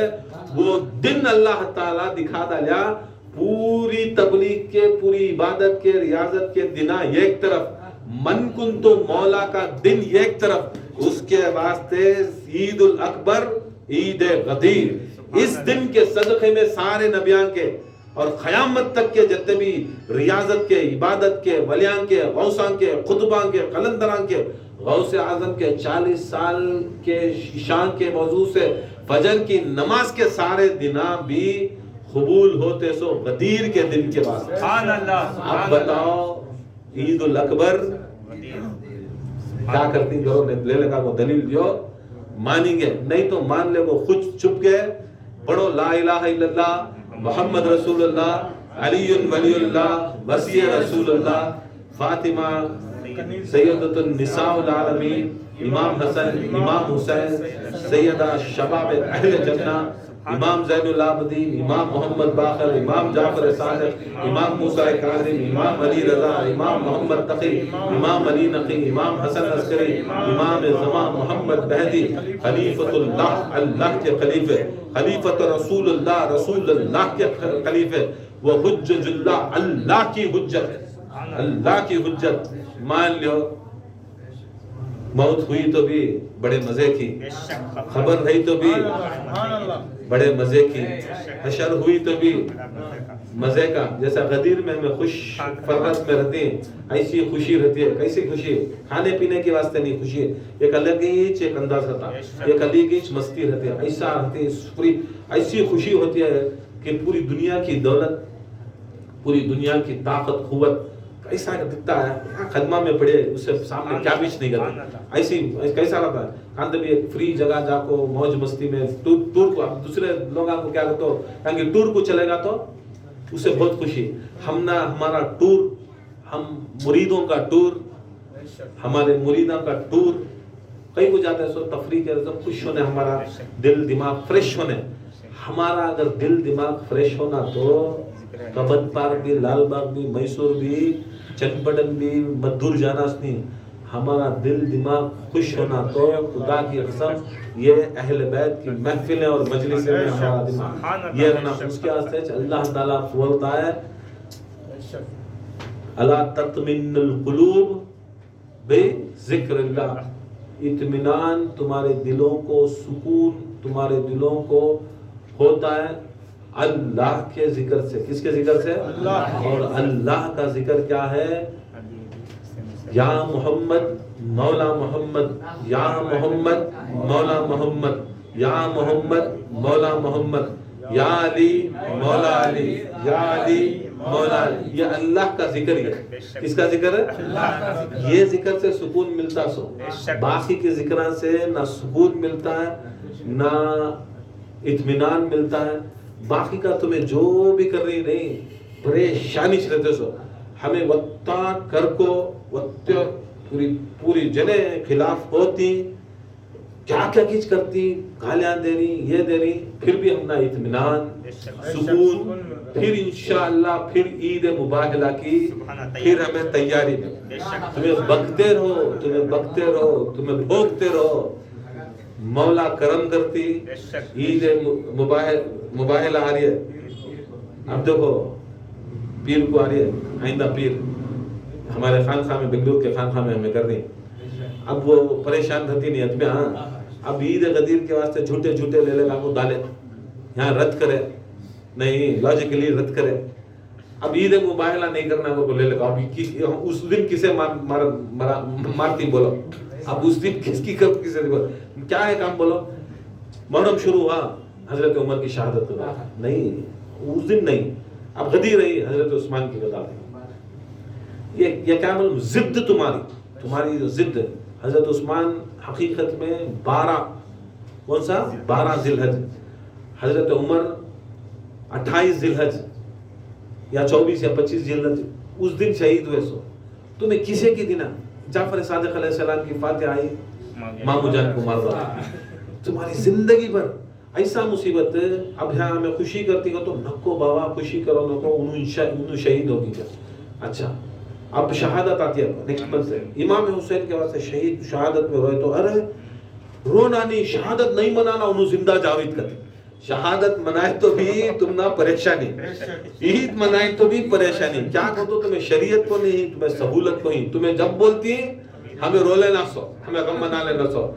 وہ دن اللہ تعالیٰ دکھا ڈالیا. پوری تبلیغ کے, پوری عبادت کے, ریاضت کے دنہ ایک طرف, من کن تو مولا کا دن ایک طرف, اس کے واسطے عید الاکبر, عید غدیر, اس دن کے صدقے میں سارے نبیان کے اور قیامت تک کے جتنے بھی ریاضت کے, عبادت کے, ولیان کے, غوثان کے, خطبان کے, قلندران کے, غوث اعظم کے 40 سال کے شان کے موضوع سے فجر کی نماز کے سارے دنہ بھی قبول ہوتے سو غدیر کے دن کے واسطے. سبحان اللہ. اب بتاؤ عید الاکبر کیا کرتی کرو, لے لگا وہ دلیل جو مانیں گے, نہیں تو مان لے وہ خود چھپ کے پڑھو لا الہ الا اللہ محمد رسول اللہ علی ولی اللہ وسیع رسول اللہ فاطمہ سیدۃ النساء العالمین امام حسن امام حسین سیدہ شباب اہل جنہ امام زین العابدین، امام محمد باقر، امام جعفر صادق، امام موسیٰ کاظم، امام علی رضا، امام محمد تقی، امام علی نقی، امام حسن عسکری، امام زمان محمد مہدی، خلیفۃ اللہ، اللہ کے خلیفے، خلیفۃ رسول اللہ، رسول اللہ کے خلیفے، وہ حجج اللہ، اللہ کی حجت، اللہ کی حجت. مان لو موت ہوئی تو بھی بڑے مزے کی، خبر رہی تو بھی بڑے مزے کی، حشر ہوئی تو بھی مزے کا. جیسا غدیر میں ہمیں خوش فرحت میں رہتے ہیں، ایسی خوشی رہتی ہے. کیسی خوشی؟ کھانے پینے کے واسطے نہیں خوشی ہے، ایک الگ ہی ایک انداز رہتا، ایک الگ ہی مستی رہتی ہے. ایسا رہتی ہے، ایسی خوشی ہوتی ہے کہ پوری دنیا کی دولت، پوری دنیا کی طاقت قوت ایسا دکھتا ہے، خدمہ میں پڑے اس سے سامنے کیا بیچ نہیں کرتے. ایسی کیسا رہتا ہے کہاں بھی ایک فری جگہ جا کو موج مستی میں ٹور کو. اب دوسرے لوگوں کو کیا کرتے ہو کہ ٹور کو چلے گا تو اس سے بہت خوشی. ہمارا ٹور، ہم مریدوں کا ٹور، ہمارے مریدوں کا ٹور کہیں کو جاتا ہے سو تفریح کے سب خوش ہونے، ہمارا دل دماغ فریش ہونے. ہمارا اگر دل دماغ فریش ہونا تو کبت پارک بھی، لال باغ بھی، میسور بھی، چنپٹن بھی، مدور جانا نہیں. ہمارا دل دماغ خوش ہونا تو خدا کی قسم یہ اہل بیت کی محفلیں اور مجلسیں میں ہمارا دماغ یہ رہنا. اس کے واسطے اللہ تعالیٰ بولتا ہے الا تطمئن القلوب بذکر اللہ، اطمینان تمہارے دلوں کو، سکون تمہارے دلوں کو ہوتا ہے اللہ کے ذکر سے. کس کے ذکر سے؟ اللہ. اور اللہ کا ذکر کیا ہے؟ یا محمد مولا محمد، یا محمد مولا محمد، یا محمد مولا محمد، یا علی مولا علی، یا علی مولا علی. یہ اللہ کا ذکر ہے. کس کا ذکر ہے؟ یہ ذکر سے سکون ملتا سو. باقی کے ذکران سے نہ سکون ملتا ہے نہ اطمینان ملتا ہے. باقی کا تمہیں جو بھی کر رہی نہیں پریشانی رہتے سو. ہمیں وقتا کر کو وقت پوری جنے خلاف ہوتی، کیا کیا کچھ کرتی، گالیاں دے رہی، یہ دے رہی، پھر بھی ہم نہ اطمینان سکون. پھر انشاءاللہ پھر عید مباہلہ کی پھر ہمیں تیاری میں تمہیں بکتے رہو، تمہیں بکتے رہو، تمہیں بھوکتے رہو. مولا کرم کرتی. عید مباہلہ آ رہی ہے. اب دیکھو پیر کو آ رہی ہے، آئندہ پیر ہمارے خانخواہ میں، بنگلور کے خانخواہ میں ہمیں کر رہی. اب وہ پریشان رہتی نہیں اتنا. ہاں اب عید غدیر کے واسطے جھوٹے جھوٹے لے لے گا وہ ڈالے یہاں رد کرے نہیں، لاجیکلی رد کرے. اب عید مباہلہ نہیں کرنا وہ لے لے گا. اب اس دن کسے مارتی بولو؟ اب اس دن کس کی کسے بولو؟ کیا ہے کام بولو؟ محرم شروع ہوا حضرت عمر کی شہادت کے بعد نہیں، اس دن نہیں. اب غدیر رہی حضرت عثمان کی بتا دیں. یہ کیا معلوم؟ ضد تمہاری جو ضد. حضرت عثمان حقیقت میں 12 کون سا 12 ذی الحج، حضرت عمر 28 ذی الحج یا 24 یا 25 ذی الحج اس دن شہید ہوئے. سو تمہیں کسے کی دینا؟ جعفر صادق علیہ السلام کی فاتحہ آئی، مامو جان کو مار دیا. تمہاری زندگی بھر ایسا مصیبت. اب یہاں ہمیں خوشی کرتی ہو تو نکو بابا خوشی کرو، نکو انہوں شہید ہوگی کیا. اچھا اب شہادت آتی ہے نیکسٹ منتھ سے. امام حسین کے واسطے شہید شہادت میں روئے تو ارے رونا نہیں، شہادت نہیں منانا، انہوں زندہ جاوید کرتے. شہادت منائے تو بھی تم نہ پریشانی، عید منائے تو بھی پریشانی. کیا کہو تمہیں شریعت کو نہیں، تمہیں سہولت کو ہی. تمہیں جب بولتی ہمیں رو لینا سو، ہمیں غم منا لینا سو،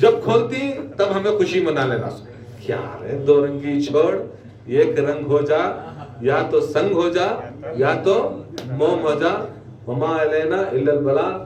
جب کھولتی تب ہمیں خوشی منا لینا سو. کیا رے دو رنگی چھوڑ، ایک رنگ ہو جا، یا تو سنگ ہو جا یا تو موم ہو جا. وما علینا الا البلاغ.